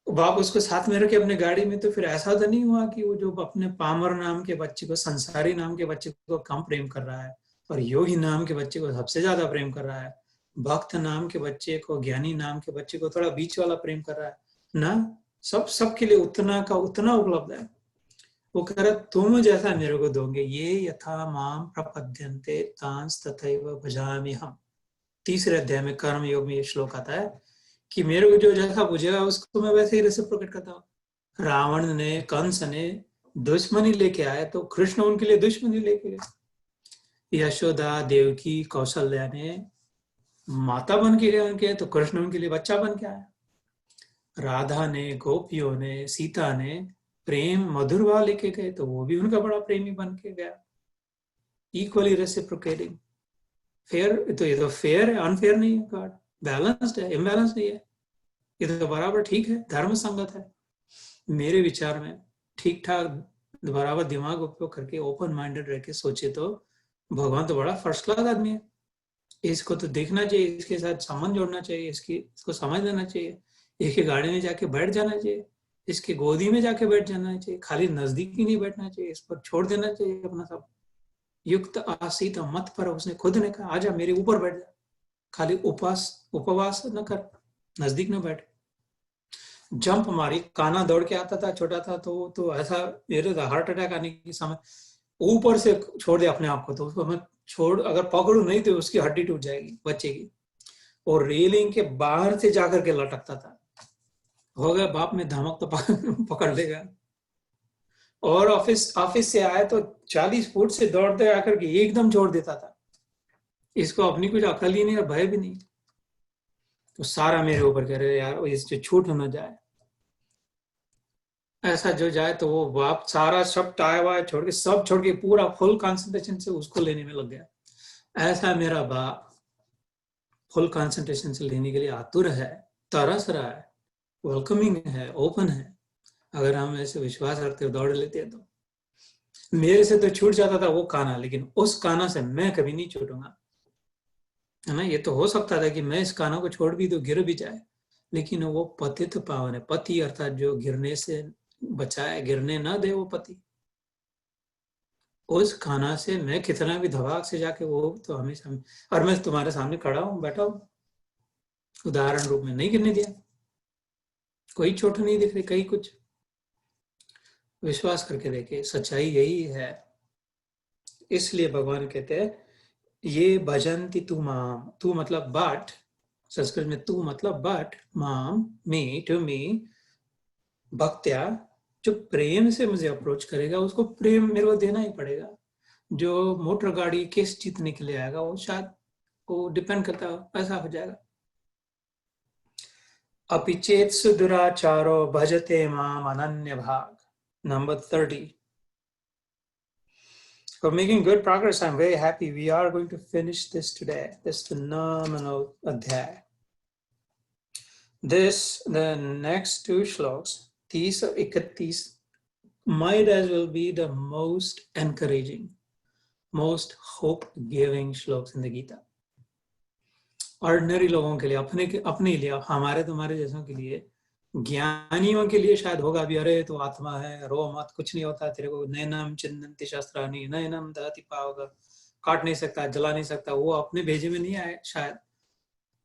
बाप उसको साथ में रखे अपने गाड़ी में, तो फिर ऐसा तो नहीं हुआ कि वो जो अपने पामर नाम के बच्चे को, संसारी नाम के बच्चे को कम प्रेम कर रहा है और योगी नाम के बच्चे को सबसे ज्यादा प्रेम कर रहा है, भक्त नाम के बच्चे को, ज्ञानी नाम के बच्चे को थोड़ा बीच वाला प्रेम कर रहा है ना, सबके लिए उतना का उतना उपलब्ध है। वो कह रहा तुम जैसा मेरे को दोगे, ये यथा माम प्रपद्यन्ते तांस तथैव भजामि हम। तीसरे अध्याय में कर्म योग में ये श्लोक आता है कि मेरे को जो जैसा बुझेगा उसको मैं वैसे ही रेसिप्रोकेट करता हूँ। रावण ने, कंस ने दुश्मनी लेके आए तो कृष्ण उनके लिए दुश्मनी लेके गए। यशोदा, देवकी, कौशल्या ने माता बन के गए उनके, तो कृष्ण उनके लिए बच्चा बन के आया। राधा ने, गोपियों ने, सीता ने प्रेम मधुरवा लेके गए तो वो भी उनका बड़ा प्रेमी बन के गया। इक्वली रेसिप्रोकेटिंग, फेयर, तो ये तो फेयर है, अनफेयर नहीं है गॉड, बैलेंस्ड है, इम्बैलेंस नहीं है, ये तो बराबर ठीक है, धर्म संगत है। मेरे विचार में ठीक ठाक बराबर दिमाग उपयोग करके ओपन माइंडेड रह के सोचे तो भगवान तो बड़ा फर्स्ट क्लास आदमी है, इसको तो देखना चाहिए, इसके साथ संबंध जोड़ना चाहिए, इसको समझ लेना चाहिए, इसके गाड़ी में जाके बैठ जाना चाहिए, इसके गोदी में जाके बैठ जाना चाहिए, खाली नजदीक ही नहीं बैठना चाहिए, इस पर छोड़ देना चाहिए अपना सब। युक्त आसीत मत पर, उसने खुद ने कहा आजा मेरे ऊपर बैठ जा, खाली उपवास न कर, नजदीक न बैठ। जंप मारी, कान्हा दौड़ के आता था, छोटा था तो ऐसा मेरे हार्ट अटैक आने की समय ऊपर से छोड़ दिया अपने आप को, तो उसको मैं छोड़ अगर पकड़ू नहीं तो उसकी हड्डी टूट जाएगी, बचेगी। और रेलिंग के बाहर से जाकर के लटकता था, हो गया बाप में धमक तो पकड़ लेगा। और ऑफिस ऑफिस से आए तो 40 फुट से दौड़ते आकर के एकदम छोड़ देता था। इसको अपनी कुछ अकल ही नहीं और भय भी नहीं, तो सारा मेरे ऊपर कह रहे यार इससे छूट न जाए। ऐसा जो जाए तो वो बाप सारा सब टायर वायर छोड़ के, सब छोड़ के पूरा फुल कंसंट्रेशन से उसको लेने में लग गया। ऐसा मेरा बाप फुल कंसंट्रेशन से लेने के लिए आतुर है, तरस रहा है, वेलकमिंग है, ओपन है। अगर हम ऐसे विश्वास रखते हो दौड़ लेते हैं तो मेरे से तो छूट जाता था वो काना, लेकिन उस काना से मैं कभी नहीं छूटूंगा, है ना। ये तो हो सकता था कि मैं इस काना को छोड़ भी तो गिर भी जाए, लेकिन वो पतित पावन है। पति अर्थात जो गिरने से बचाए, गिरने ना दे वो पति। उस खाना से मैं कितना भी धबाक से जाके वो तो हमेशा, और मैं तुम्हारे सामने खड़ा हूं, बैठा हूं, उदाहरण रूप में नहीं गिरने दिया, कोई चोट नहीं दिख रही, कहीं कुछ। विश्वास करके देखे, सच्चाई यही है। इसलिए भगवान कहते हैं ये भजंती तू माम, तू मतलब बट, संस्कृत में तू मतलब बट, माम मी, टू मी, भक्त्या, जो प्रेम से मुझे अप्रोच करेगा उसको प्रेम मेरे को देना ही पड़ेगा। जो मोटर गाड़ी किस जीतने के लिए आएगा वो शायद वो डिपेंड करता है, ऐसा हो जाएगा। अपि चेत्सु दुराचारो भजते माम अनन्य भाग। Number 30. We're making good progress. I'm very happy. We are going to finish this today, this phenomenal adhyay. The next two shloks, 30 और 31, might as well be the most encouraging, most hope-giving shloks in the Gita. Ordinary लोगों के लिए, अपने लिए, हमारे तुम्हारे जैसों के लिए, ज्ञानियों के लिए शायद होगा भी, अरे तो आत्मा है, रो मत, कुछ नहीं होता तेरे को, नैनम चिंदन्ति शस्त्राणि नैनम दहति पावक, काट नहीं सकता, जला नहीं सकता, वो अपने भेजे में नहीं आए शायद।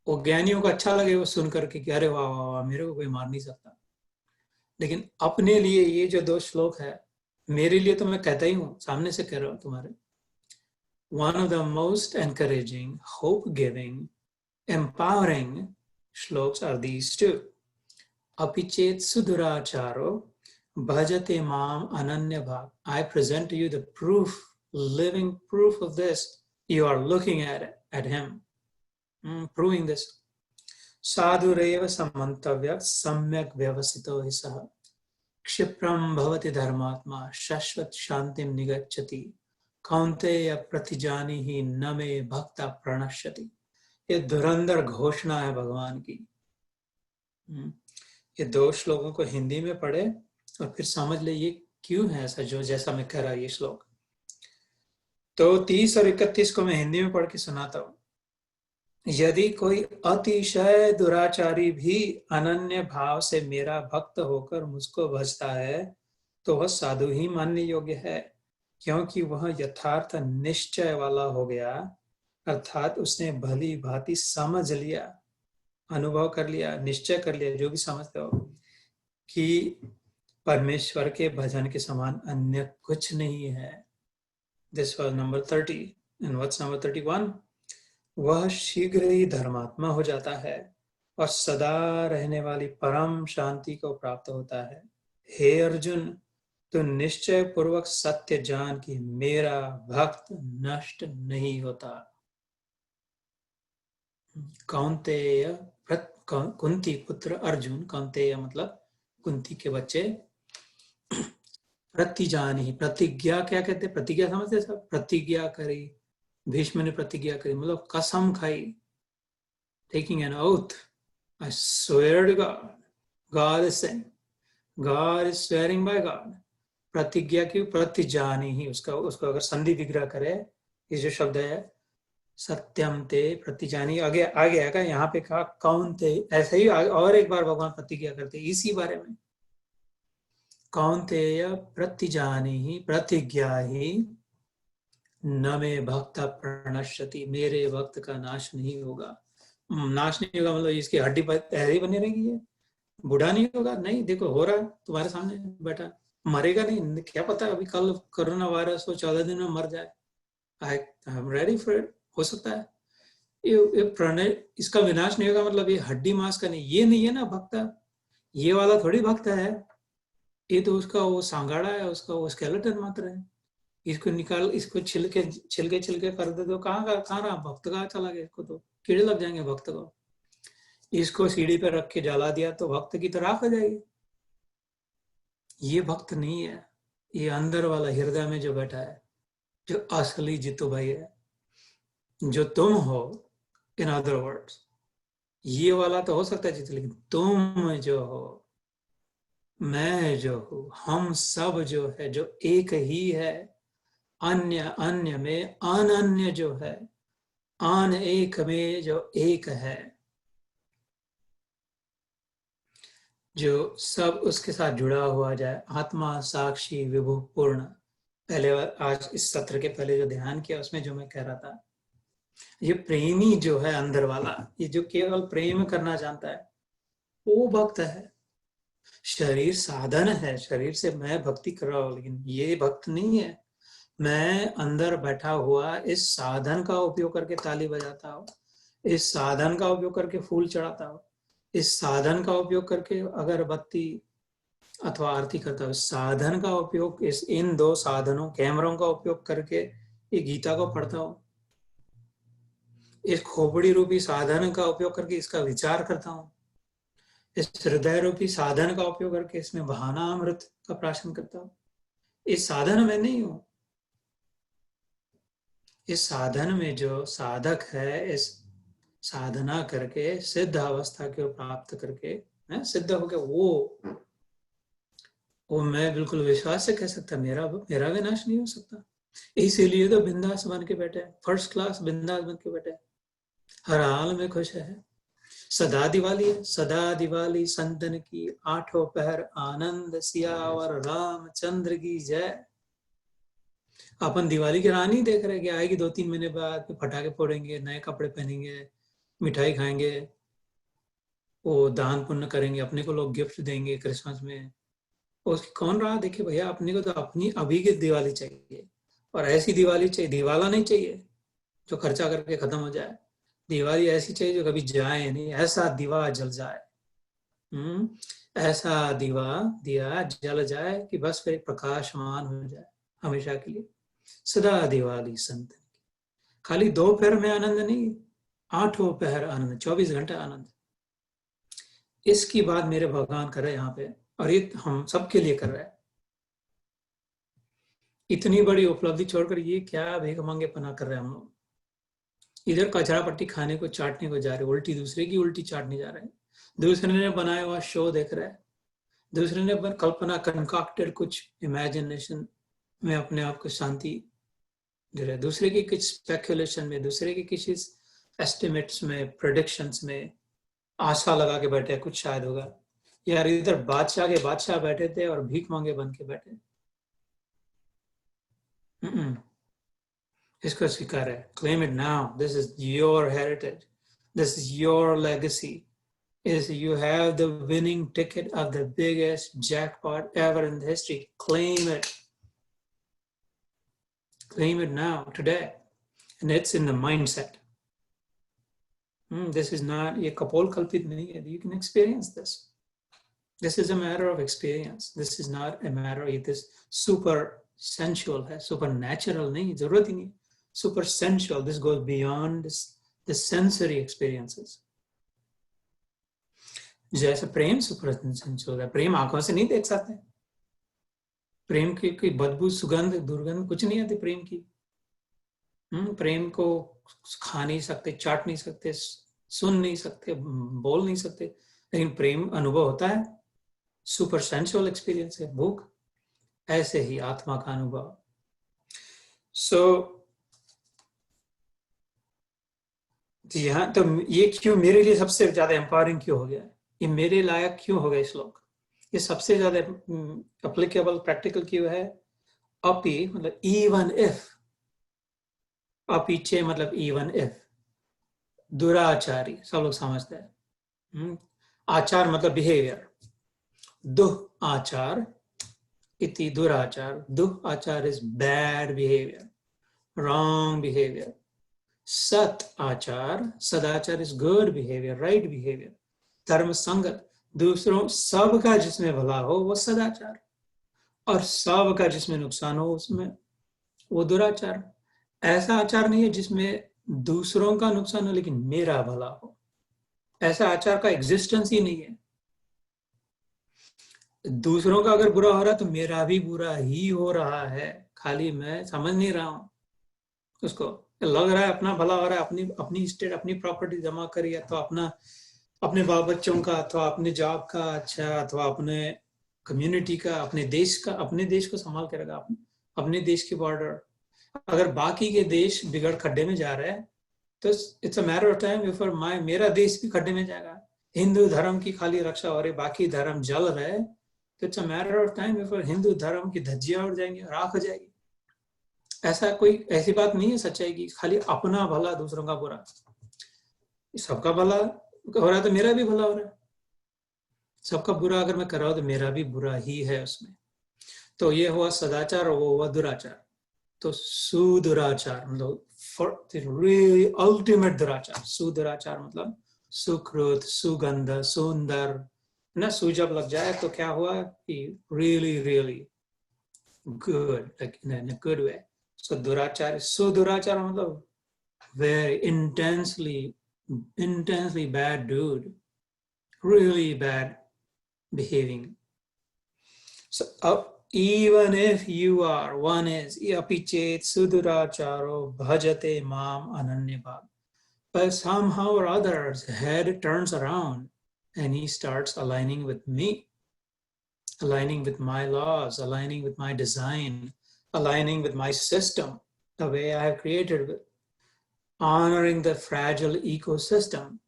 वो ज्ञानियों को अच्छा लगे वो सुन करके कि अरे वाह वाह वाह, मेरे को कोई मार नहीं सकता। लेकिन अपने लिए ये जो दो श्लोक है, मेरे लिए तो मैं कहता ही हूँ, सामने से कह रहा हूँ तुम्हारे, one of the most encouraging, hope giving, empowering shloks are these two. Apichet suduracharo bhajate mam ananya bhav. I present to you the proof, living proof of this. You are looking at it, at him, proving this. Sadhureva samantavya samyak vyavasito hi saha. Kshipram bhavati dharmatma shashvat shantim nigacchati. Kaunteya pratijanihi name bhakta pranashyati. ये धुरंधर घोषणा है भगवान की। ये दो श्लोकों को हिंदी में पढ़े और फिर समझ ले ये क्यों है ऐसा, जो जैसा मैं कह रहा ये श्लोक। तो 30 और 31 को मैं हिंदी में पढ़ के सुनाता हूं। यदि कोई अतिशय दुराचारी भी अनन्य भाव से मेरा भक्त होकर मुझको भजता है तो वह साधु ही मानने योग्य है, क्योंकि वह यथार्थ निश्चय वाला हो गया, अर्थात उसने भली भांति समझ लिया, अनुभव कर लिया, निश्चय कर लिया, जो भी समझते हो, कि परमेश्वर के भजन के समान अन्य कुछ नहीं है। This was number 30 and what's number 31? वह शीघ्र ही धर्मात्मा हो जाता है और सदा रहने वाली परम शांति को प्राप्त होता है। हे अर्जुन, तो निश्चय पूर्वक सत्य जान कि मेरा भक्त नष्ट नहीं होता। कौंतेय, कुंती पुत्र अर्जुन, कौंतेय मतलब कुंती के बच्चे, प्रतिजानी, प्रतिज्ञा क्या कहते हैं, प्रतिज्ञा समझते सब, प्रतिज्ञा करी, भीष्म ने प्रतिज्ञा करी मतलब कसम खाई, taking an oath, I swear to God, God is saying, God is swearing by God. प्रतिज्ञा की प्रतिजानी ही, उसको अगर संधि विग्रह करे, ये जो शब्द है सत्यम ते प्रतिजानी, आगे आएगा, यहाँ पे कहा कौन ते, ऐसे ही और एक बार भगवान प्रतिज्ञा करते इसी बारे में, कौन्तेय प्रतिजानी ही, प्रतिज्ञा ही, न में भक्त प्रणश्यति, मेरे भक्त का नाश नहीं होगा। नाश नहीं होगा मतलब इसकी हड्डी पर ऐसे ही बनी रहेगी, बूढ़ा नहीं होगा, नहीं, देखो हो रहा है तुम्हारे सामने बैठा, मरेगा नहीं, क्या पता अभी कल कोरोना वायरस हो 14 दिन में मर जाए। I am ready for it, हो सकता है। ये प्रणय, इसका विनाश नहीं होगा, मतलब ये हड्डी मांस का नहीं, ये नहीं है ना भक्त, ये वाला थोड़ी भक्त है, ये तो उसका वो सांगाड़ा है, उसका वो स्केलेटन मात्र है। इसको निकाल, इसको छिलके छिलके छिलके कर दे तो कहाँ रहा भक्त, कहाँ चला गया, इसको तो कीड़े लग जाएंगे भक्त को। इसको सीढ़ी पे रख के जला दिया तो भक्त की तो राख हो जाएगी। ये भक्त नहीं है, ये अंदर वाला हृदय में जो बैठा है, जो असली जितू भाई है, जो तुम हो, इन अदर वर्ड्स, ये वाला तो हो सकता है जितू, लेकिन तुम जो हो, मैं जो हूँ, हम सब जो है, जो एक ही है, अन्य अन्य में अनन्य जो है, आन एक में जो एक है, जो सब उसके साथ जुड़ा हुआ जाए, आत्मा साक्षी विभु पूर्ण। पहले आज इस सत्र के पहले जो ध्यान किया उसमें जो मैं कह रहा था, ये प्रेमी जो है अंदर वाला, ये जो केवल प्रेम करना जानता है, वो भक्त है। शरीर साधन है, शरीर से मैं भक्ति कर रहा हूं, लेकिन ये भक्त नहीं है। मैं अंदर बैठा हुआ इस साधन का उपयोग करके ताली बजाता हूँ, इस साधन का उपयोग करके फूल चढ़ाता हूँ, इस साधन का उपयोग करके अगरबत्ती अथवा आरती करता हूँ, साधन का उपयोग इन दो साधनों कैमरों का उपयोग करके ये गीता को पढ़ता हूँ, इस खोपड़ी रूपी साधन का उपयोग करके इसका विचार करता हूँ, इस हृदय रूपी साधन का उपयोग करके इसमें बहाना अमृत का प्राशन करता हूँ। इस साधन में नहीं हूं, इस साधन में जो साधक है, इस साधना करके सिद्ध अवस्था को प्राप्त करके सिद्ध हो गया, वो मैं बिल्कुल विश्वास से कह सकता, मेरा विनाश नहीं हो सकता। इसीलिए तो बिंदास बन के बैठे, फर्स्ट क्लास बिंदास बन के बैठे, हर हाल में खुश है। सदा दिवाली है, सदा दिवाली संतन की, आठों पहर आनंद, सियावर रामचंद्र की जय। अपन दिवाली की रानी देख रहे हैं कि आएगी 2-3 महीने बाद, पटाखे फोड़ेंगे, नए कपड़े पहनेंगे, मिठाई खाएंगे, वो दान पुण्य करेंगे, अपने को लोग गिफ्ट देंगे क्रिसमस में। उसकी कौन रहा, देखिए भैया, अपने को तो अपनी अभी की दिवाली चाहिए, और ऐसी दिवाली चाहिए, दिवाला नहीं चाहिए जो खर्चा करके खत्म हो जाए। दिवाली ऐसी चाहिए जो कभी जाए नहीं, ऐसा दिवा जल जाए, ऐसा दिया जल जाए कि बस फिर प्रकाशमान हो जाए हमेशा के लिए। सदा दिवाली संत, खाली 2 पहर में आनंद नहीं, 8 पहर आनंद, 24 घंटे आनंद। इसकी बात मेरे भगवान कर रहे हैं यहाँ पे, और ये हम सबके लिए कर रहे हैं। इतनी बड़ी उपलब्धि छोड़कर ये क्या भीख मांगे पना कर रहे हैं हम लोग। इधर कचरा पट्टी खाने को, चाटने को जा रहे, उल्टी दूसरे की उल्टी चाटने जा रहे हैं, दूसरे ने बनाया हुआ शो देख रहे हैं, दूसरे ने कल्पना कंकाक्टेड कुछ इमेजिनेशन में अपने आप को शांति दे रहे, दूसरे की कुछ स्पेकुलेशन में, दूसरे की किसी एस्टिमेट्स में, प्रेडिक्शंस में आशा लगा के बैठे कुछ शायद होगा। यार इधर बादशाह के बादशाह बैठे थे और भीख मांगे बन के बैठे। इसको स्वीकार है, claim it now, this is your heritage, this is your legacy, is you have the winning ticket of the biggest jackpot ever in history. Claim it. Claim it now, today. And it's in the mindset. This is not, ye kapol kalpit nahi hai. You can experience this. This is a matter of experience. This is not a matter of this super sensual hai, supernatural nahi, zarurat hi nahi. Super sensual. This goes beyond the sensory experiences. जैसे प्रेम super sensual है, प्रेम आंखों से नहीं देख सकते, प्रेम की कोई बदबू, सुगंध, दुर्गंध कुछ नहीं आती प्रेम की। प्रेम को खा नहीं सकते, चाट नहीं सकते, सुन नहीं सकते, बोल नहीं सकते, लेकिन प्रेम अनुभव होता है, सुपर सेंसुअल एक्सपीरियंस है, भूख। ऐसे ही आत्मा का अनुभव। यहाँ तो ये क्यों मेरे लिए सबसे ज्यादा एम्पावरिंग क्यों हो गया, ये मेरे लायक क्यों हो गए श्लोक, ये सबसे ज्यादा एप्लीकेबल प्रैक्टिकल क्यों है। अपी मतलब इवन इफ, अपीछे मतलब इवन इफ, दुराचारी सब लोग समझते हैं। आचार मतलब बिहेवियर, दुह आचार इति दुराचार. Duh achar is bad behavior, wrong behavior. Sat achar, sadachar is good behavior, right behavior. धर्म संगत, दूसरों सबका जिसमें भला हो वो सदाचार, और सबका जिसमें नुकसान हो उसमें वो दुराचार. ऐसा आचार नहीं है जिसमें दूसरों का नुकसान हो लेकिन मेरा भला हो. ऐसा आचार का एग्जिस्टेंस ही नहीं है. दूसरों का अगर बुरा हो रहा है तो मेरा भी बुरा ही हो रहा है, खाली मैं समझ नहीं रहा हूं उसको. लग रहा है अपना भला हो रहा है, अपनी अपनी स्टेट अपनी प्रॉपर्टी जमा करिए तो अपना अपने बाल बच्चों का अथवा अपने जॉब का अच्छा अथवा अपने कम्युनिटी का अपने देश को संभाल के रखा. अपने देश की बॉर्डर. अगर बाकी के देश बिगड़ खड्डे में जा रहे हैं तो it's a matter of time before मेरा देश भी खड्डे में जाएगा. हिंदू धर्म की खाली रक्षा हो रही, बाकी धर्म जल रहे, तो it's a matter of time before Hindu धर्म की धज्जियां उड़ जाएंगी, राख हो जाएगी. ऐसी बात नहीं है सच्चाई की खाली अपना भला दूसरों का बुरा. सबका भला हो रहा है तो मेरा भी भला हो रहा है. सबका बुरा अगर मैं कर रहा हूं तो मेरा भी बुरा ही है उसमें. तो ये हुआ सदाचार और वो हुआ दुराचार. तो सुदुराचार मतलब रियली अल्टीमेट दुराचार. सुदुराचार मतलब सुकृत, सुगंध, सुंदर ना. सु जब लग जाए तो क्या हुआ कि really really good, like in a good way. So दुराचार, सुदुराचार मतलब very intensely bad dude, really bad behaving. So even if you are, one is api chet suduracharo bhajate mam ananyabhag, but somehow or other's head turns around and he starts aligning with me, aligning with my laws, aligning with my design, aligning with my system, the way I have created it, honoring the fragile ecosystem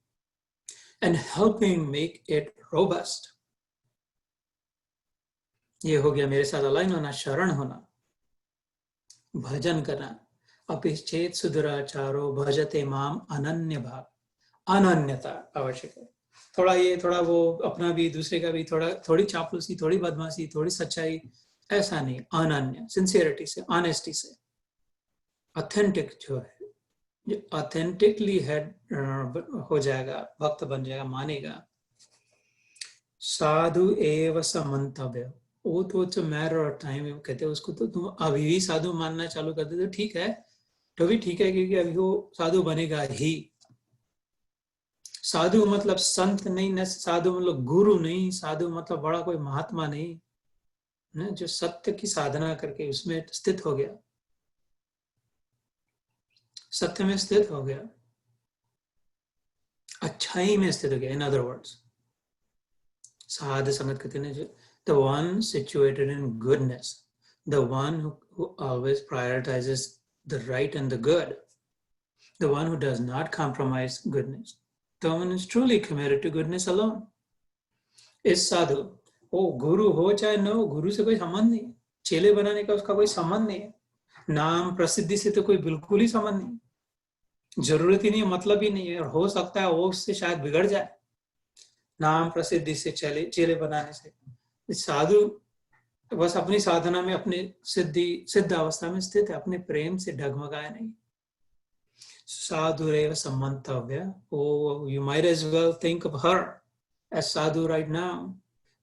and helping make it robust. ये हो गया मेरे साथ align होना, शरण होना, भजन करना. अपिश्चेत सुदुराचारो भजते माम अनन्य भाव. अनन्यता आवश्यक है. थोड़ा वो अपना भी दूसरे का भी, थोड़ी चापलूसी, थोड़ी बदमाशी, थोड़ी सच्चाई, ऐसा नहीं. अनन्य, सिंसियरिटी से, ऑनेस्टी से, ऑथेंटिक जो है, जो ऑथेंटिकली है हो जाएगा, भक्त बन जाएगा, मानेगा. साधु एव समंतव्य. वो तो मैटर ऑफ टाइम कहते हैं उसको. तो तुम अभी भी साधु मानना चालू कर दे तो ठीक है, तो भी ठीक है, क्योंकि अभी वो साधु बनेगा ही. साधु मतलब संत नहीं न, साधु मतलब गुरु नहीं, साधु मतलब बड़ा कोई महात्मा नहीं न, जो सत्य की साधना करके उसमें स्थित हो गया, सत्य में स्थित हो गया, अच्छाई में स्थित हो गया. इन अदर वर्ड्स साध संगत कहते हैं the one situated in goodness, the one who always prioritizes the right and the good, the one who does not compromise goodness, the one is truly committed to goodness alone. इस साधु, वो गुरु हो चाहे न हो, गुरु से कोई संबंध नहीं, चेले बनाने का उसका कोई संबंध नहीं है, नाम प्रसिद्धि से तो कोई बिल्कुल ही संबंध नहीं, जरूरत ही नहीं है, मतलब ही नहीं है. और हो सकता है वो उससे शायद बिगड़ जाए नाम प्रसिद्धि से, चेले बनाने से. साधु बस अपनी साधना में, अपने सिद्ध अवस्था में स्थित है, अपने प्रेम से डगमगाए नहीं. साधुरेव समंतव्य. Oh, you might as well think of her as sadhu right now,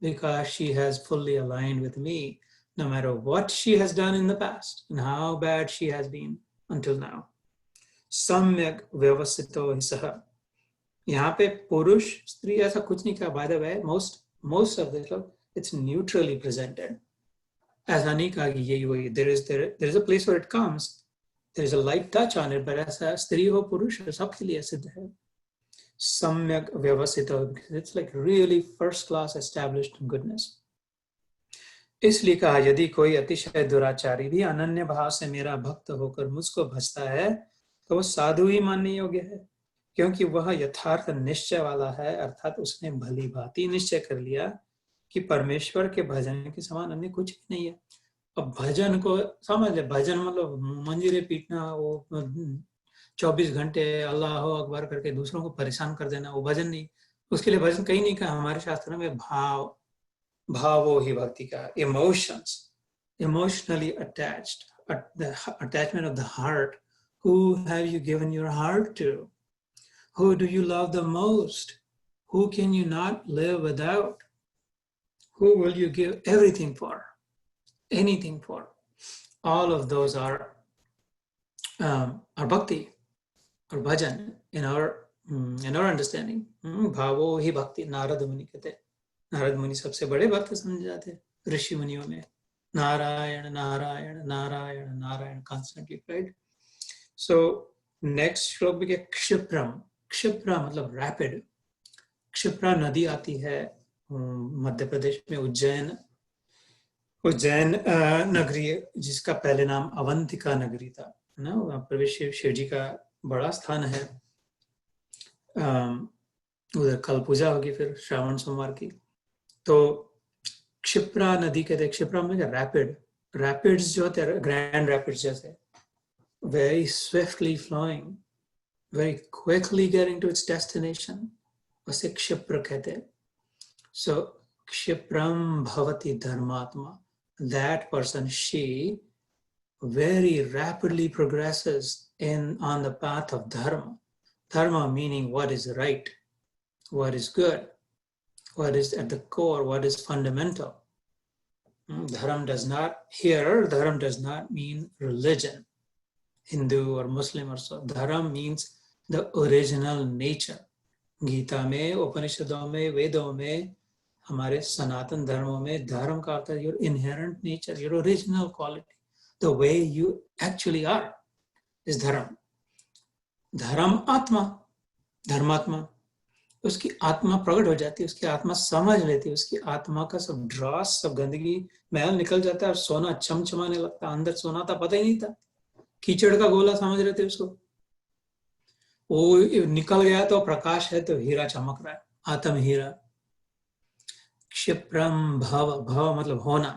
because she has fully aligned with me, no matter what she has done in the past and how bad she has been until now. सम्यक व्यवस्थितो हि सः. यहाँ पे पुरुष स्त्री ऐसा कुछ नहीं कहा. By the way, most of this it's neutrally presented. ऐसा नहीं कहा कि यही वही. There is a place where it comes, there is a light touch on it, but ऐसा स्त्री हो पुरुष हो सबके लिए सिद्ध है. सम्यक व्यवस्थितो, it's like really first class established goodness. इसलिए कहा यदि कोई अतिशय दुराचारी भी अनन्य भाव से मेरा भक्त होकर मुझको भजता है तो वो साधु ही मानने योग्य है, क्योंकि वह यथार्थ निश्चय वाला है, अर्थात उसने भली भांति निश्चय कर लिया कि परमेश्वर के भजन के समान अन्य कुछ भी नहीं है. अब भजन को समझ ले, भजन मतलब मंजीरे पीटना, वो 24 घंटे अल्लाह अकबर करके दूसरों को परेशान कर देना, वो भजन नहीं. उसके लिए भजन कहीं नहीं कहा हमारे शास्त्र में. भावो ही भक्ति का, emotions, emotionally attached, the attachment of the heart. Who have you given your heart to? Who do you love the most? Who can you not live without? Who will you give everything for? Anything for? All of those are bhakti or bhajan in our understanding. भावो ही भक्ति, नारद मुनि कहते हैं। नारद मुनि सबसे बड़े भक्त समझे जाते हैं ऋषि मुनियों में। Narayan Narayan Narayan Narayan constantly, right? So next श्लोक भी क्या, क्षिप्रम, क्षिप्रा मतलब रैपिड। क्षिप्रा नदी आती है मध्य प्रदेश में, उज्जैन नगरी, जिसका पहले नाम अवंतिका नगरी था, है ना। वहाँ पर शिव जी का बड़ा स्थान है। उधर कल पूजा होगी फिर श्रावण सोमवार की। तो क्षिप्रा नदी कहते हैं, क्षिप्रा में क्या, रैपिड, रैपिड्स जो होते हैं ग्रैंड रैपिड्स जैसे, very swiftly flowing, very quickly getting to its destination, उसे क्षिप्र कहते हैं। So क्षिप्रम भवति धर्मात्मा, that person, she very rapidly progresses on the path of dharma. Dharma meaning what is right, what is good, what is at the core, what is fundamental. Dharma does not mean religion, Hindu or Muslim or so. Dharma means the original nature. Gita में, उपनिषदों में, वेदों में, हमारे सनातन धर्मों में धर्म का अर्थ है your inherent nature, your original quality, the way you actually are is धर्म। धर्म आत्मा, धर्मात्मा, उसकी आत्मा प्रकट हो जाती है, उसकी आत्मा समझ लेती है, उसकी आत्मा का सब ड्रास, सब गंदगी, मैल निकल जाता है और सोना चमचमाने लगता है। अंदर सोना था, पता ही नहीं था, कीचड़ का गोला समझ रहे थे उसको। वो निकल गया तो प्रकाश है, तो हीरा चमक रहा है, आत्म हीरा। क्षिप्रम भव, भव मतलब होना।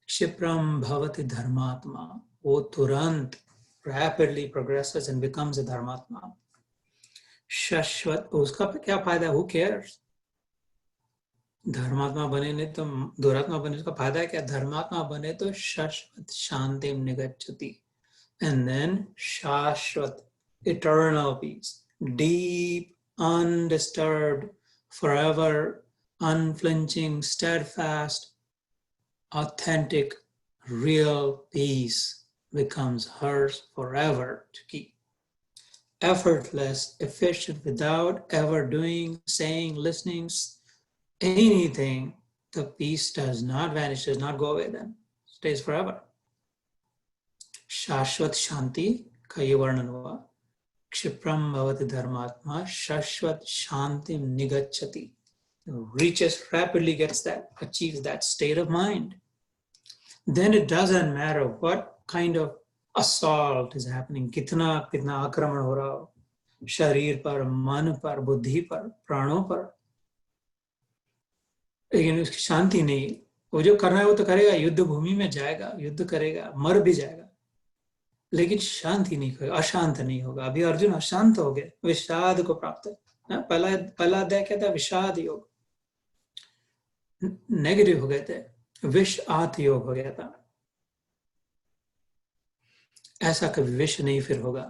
क्षिप्रम भवति धर्मात्मा, वो तुरंत rapidly progresses and becomes a धर्मात्मा। शाश्वत, उसका क्या फायदा, who cares? धर्मात्मा बने नहीं तो दुरात्मा बने, उसका फायदा है क्या? धर्मात्मा बने तो शाश्वत शांति निगच्छति, and then शाश्वत, eternal peace, deep, undisturbed, forever, unflinching, steadfast, authentic, real peace becomes hers forever to keep. Effortless, efficient, without ever doing, saying, listening, anything, the peace does not vanish, does not go away then, stays forever. Shashwat Shanti का ये वर्णन हुआ। क्षिप्रम भवति धर्मात्मा शाश्वत शांति निगच्छति, reaches, rapidly gets that, achieves that state of mind. Then it doesn't matter what kind of assault is happening, कितना कितना आक्रमण हो रहा हो, शरीर पर, मन पर, बुद्धि पर, प्राणों पर, लेकिन उसकी शांति नहीं। वो जो करना है वो तो करेगा, युद्ध भूमि में जाएगा, युद्ध करेगा, मर भी जाएगा, लेकिन शांति नहीं होगा, अशांत नहीं होगा। अभी अर्जुन अशांत हो गए, विषाद को प्राप्त है। पहला अध्याय क्या था? विषाद योग, नेगेटिव हो गए थे, विषाद योग हो गया था। ऐसा कभी विष नहीं फिर होगा।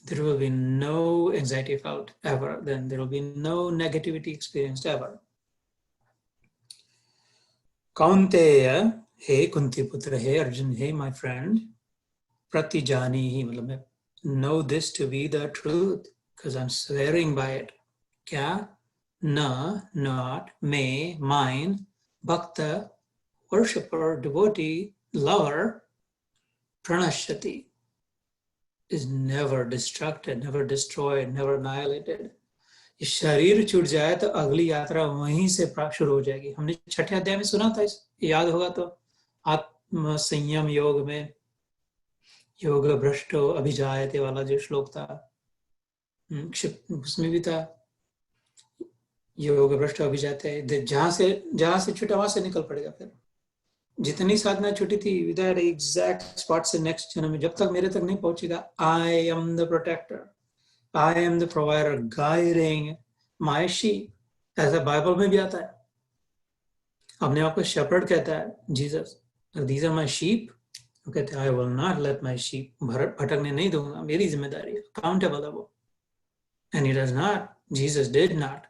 There will be no anxiety felt ever, then there will be no negativity experienced ever. Kaunteya, हे कुंती पुत्र, हे अर्जुन, हे my friend, प्रतिजानीहि मतलब know this to be the truth, because I'm swearing by it. क्या? Na, not, may, mine, bhakta, worshipper, devotee, lover, pranashyati, is never destructed, never destroyed, never annihilated. ये शरीर छूट जाए तो अगली यात्रा वहीं से शुरू हो जाएगी। हमने छठे अध्याय में सुना था, याद होगा तो, आत्म संयम योग में योग भ्रष्टो अभिजायते वाला जो श्लोक था, उसमें भी था योग भ्रष्ट अभिजाते, जहां से छूटा वहां से निकल पड़ेगा। फिर जितनी साधना छुट्टी थी, विद दैट एग्जैक्ट स्पॉट से नेक्स्ट जन्म में, जब तक मेरे तक नहीं पहुंचेगा, I am the protector, I am the provider guiding my sheep, ऐसा बाइबल में भी आता है। अपने आप को शेपर्ड कहता है Jesus, these are my sheep, वो कहते हैं I will not let my sheep भटकने नहीं दूंगा, मेरी जिम्मेदारी है, अकाउंटेबल है वो। And he does not, Jesus did not,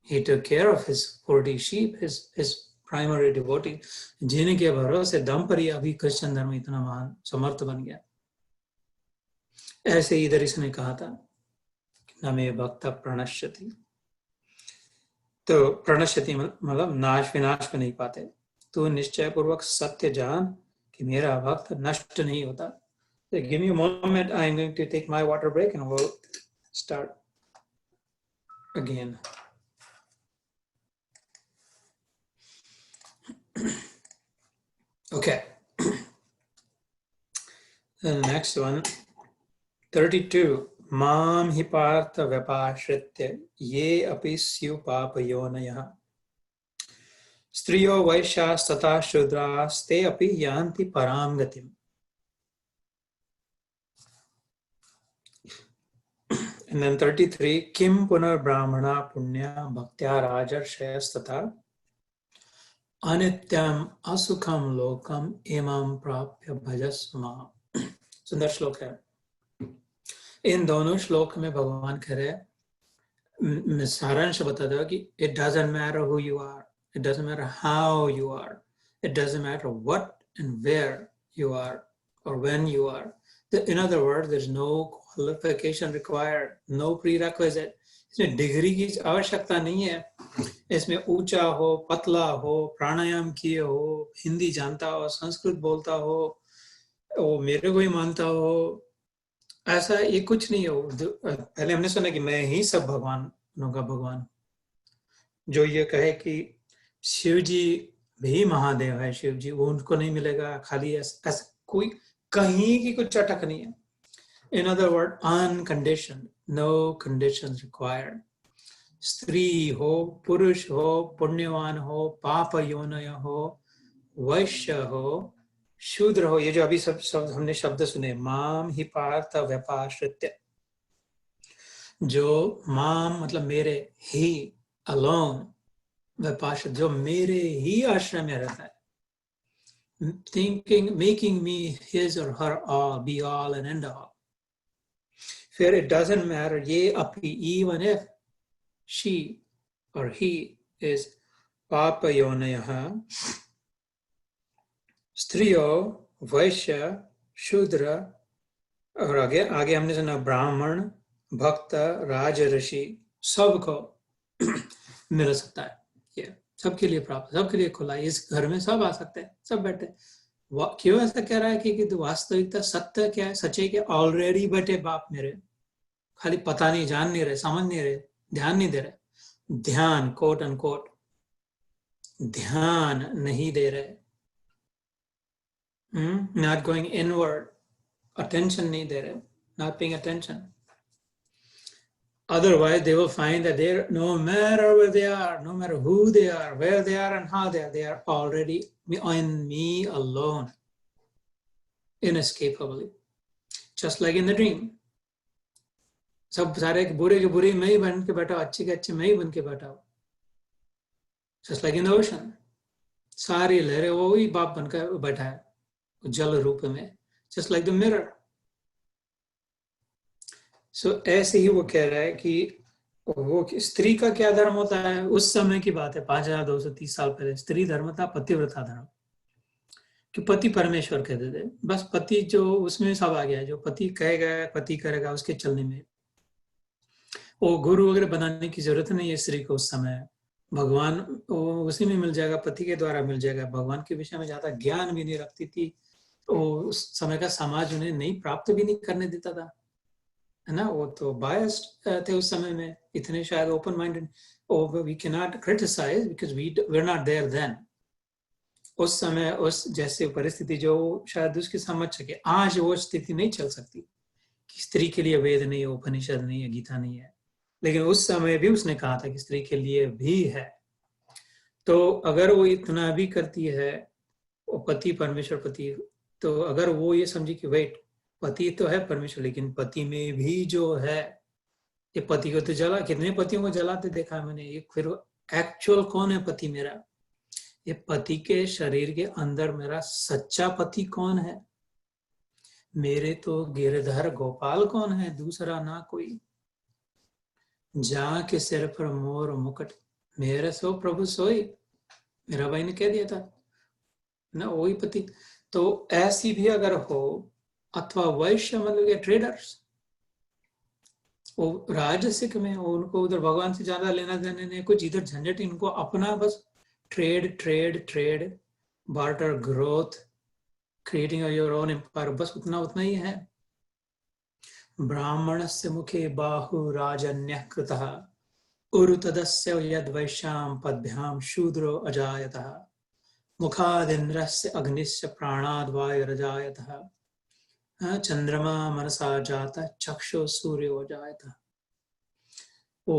he took care of his 40 sheep, his primary devotee, जिनके भरोसे दम पर ही अभी क्रिश्चियन धर्म इतना महान समर्थ बन गया। ऐसे इधर इसने कहा था न मे भक्त प्रणश्यति, तो प्रणश्यति मतलब नाश विनाश को नहीं पाते। तो निश्चय पूर्वक सत्य जान कि मेरा भक्त नष्ट नहीं होता। Give me a moment, I am going to take my water break and we'll start again. Okay. The next one, 32. Mam hi partha vyapashritya ye api syu papayonayah striyo vaishas tata shudras te api yanti param gatim. And then 33. Kim punar brahmana punya bhaktya rajarshayas tata anityam asukham lokam imam prapya bhajasma. सुंदर श्लोक है। इन दोनों श्लोक में भगवान कह रहे हैं, सारांश बताता है कि it doesn't matter who you are, it doesn't matter how you are, it doesn't matter what and where you are or when you are. In other words, there's no qualification required, no prerequisite. इसमें degree की आवश्यकता नहीं है। इसमें ऊंचा हो, पतला हो, प्राणायाम किए हो, हिंदी जानता हो, संस्कृत बोलता हो, वो मेरे को ही मानता हो, ऐसा ये कुछ नहीं हो। पहले हमने सुना कि मैं ही सब भगवानों का भगवान, जो ये कहे कि शिव जी भी महादेव है, शिव जी, वो उनको नहीं मिलेगा। खाली ऐसा कोई कहीं की कुछ अटक नहीं है। In other word, unconditioned, no conditions required. स्त्री हो, पुरुष हो, पुण्यवान हो, पाप योनय हो, वैश्य हो, शूद्र हो, ये जो अभी सब हमने शब्द सुने, माम ही पार्थ व्यपाश्रित्य, जो माम मतलब मेरे, ही अलोन, व्यपाश्रित जो मेरे ही आश्रय में रहता है, थिंकिंग मेकिंग मी हिज और हर all, be all and and all. फिर इट डजंट मैटर ये अपी, इवन इफ शी और ही इज पापयोनयः, स्त्रियो, वैश्य, शूद्र, और आगे हमने सुना ब्राह्मण, भक्त, राजऋषि, सबको मिल सकता है। ये सबके लिए प्राप्त, सबके लिए खुला, इस घर में सब आ सकते हैं, सब बैठे। क्यों ऐसा कह रहा है कि वास्तविकता सत्य क्या है, सच्चे क्या, ऑलरेडी बैठे बाप मेरे, खाली पता नहीं, जान नहीं रहे, समझ नहीं रहे, ध्यान नहीं दे रहे। ध्यान कोट अनकोट, ध्यान नहीं दे रहे, not going inward, attention नहीं दे रहे, not paying attention. Otherwise, they will find that they're, no matter where they are, no matter who they are, where they are and how they are already in me alone, inescapably. Just like in the dream. सब सारे बुरे के बुरे मैं ही बन के बैठा, अच्छे के अच्छे मैं ही बन के बैठा हूँ। Just like in the ocean. सारी लहरें वो ही बाप बनकर बैठा है जल रूप में, just like the mirror. So ऐसे ही वो कह रहा है कि वो स्त्री का क्या धर्म होता है। उस समय की बात है, 5230 साल पहले स्त्री धर्म था पतिव्रता धर्म, कि पति परमेश्वर कहते थे। बस पति जो उसमें सब आ गया, जो पति कहेगा पति करेगा, उसके चलने में। वो गुरु वगैरह बनाने की जरूरत नहीं है स्त्री को। उस समय भगवान उसी में मिल जाएगा, पति के द्वारा मिल जाएगा। भगवान के विषय में ज्यादा ज्ञान भी नहीं रखती थी, तो उस समय का समाज उन्हें नहीं प्राप्त भी नहीं करने देता था, है ना। वो तो बायस्ड थे उस समय में, इतने शायद open minded. We can not criticize because we are not there then. उस समय उस जैसे परिस्थिति जो शायद उसकी समझ सके, आज वो स्थिति नहीं चल सकती कि स्त्री के लिए वेद नहीं है, उपनिषद नहीं है, गीता नहीं है। लेकिन उस समय भी उसने कहा था कि स्त्री के लिए भी है। तो अगर वो इतना भी करती है, वो पति परमेश्वर पति, तो अगर वो ये समझी कि वेट, पति तो है परमेश्वर, लेकिन पति में भी जो है, ये पति को तो जला, कितने पतियों को जलाते देखा है मैंने। ये फिर एक्चुअल कौन है पति मेरा, ये पति के शरीर के अंदर मेरा सच्चा पति कौन है? मेरे तो गिरधर गोपाल कौन है, दूसरा ना कोई। जहाँ के सिर पर मोर मुकुट, मेरे सो प्रभु सोई, मेरा भाई ने कह दिया था ना, वही पति। तो ऐसी भी अगर हो, अथवा वैश्य मतलब ये ट्रेडर्स, वो राजसिक में, उनको उधर भगवान से ज्यादा लेना देना नहीं, कुछ इधर झंझट, इनको अपना बस trade trade trade, barter, growth, creating your own empire, बस उतना उतना ही है। ब्राह्मणस्य मुखे बाहु राजन्यः कृतः, उरुतदस्य यद्वैश्यां पद्भ्यां शूद्रो अजायतः, मुखादिन्द्रस्य अग्निस्य प्राणाद् वायुरजायतः, चंद्रमा मनसा जाता चक्षु सूर्यो अजायतः। वो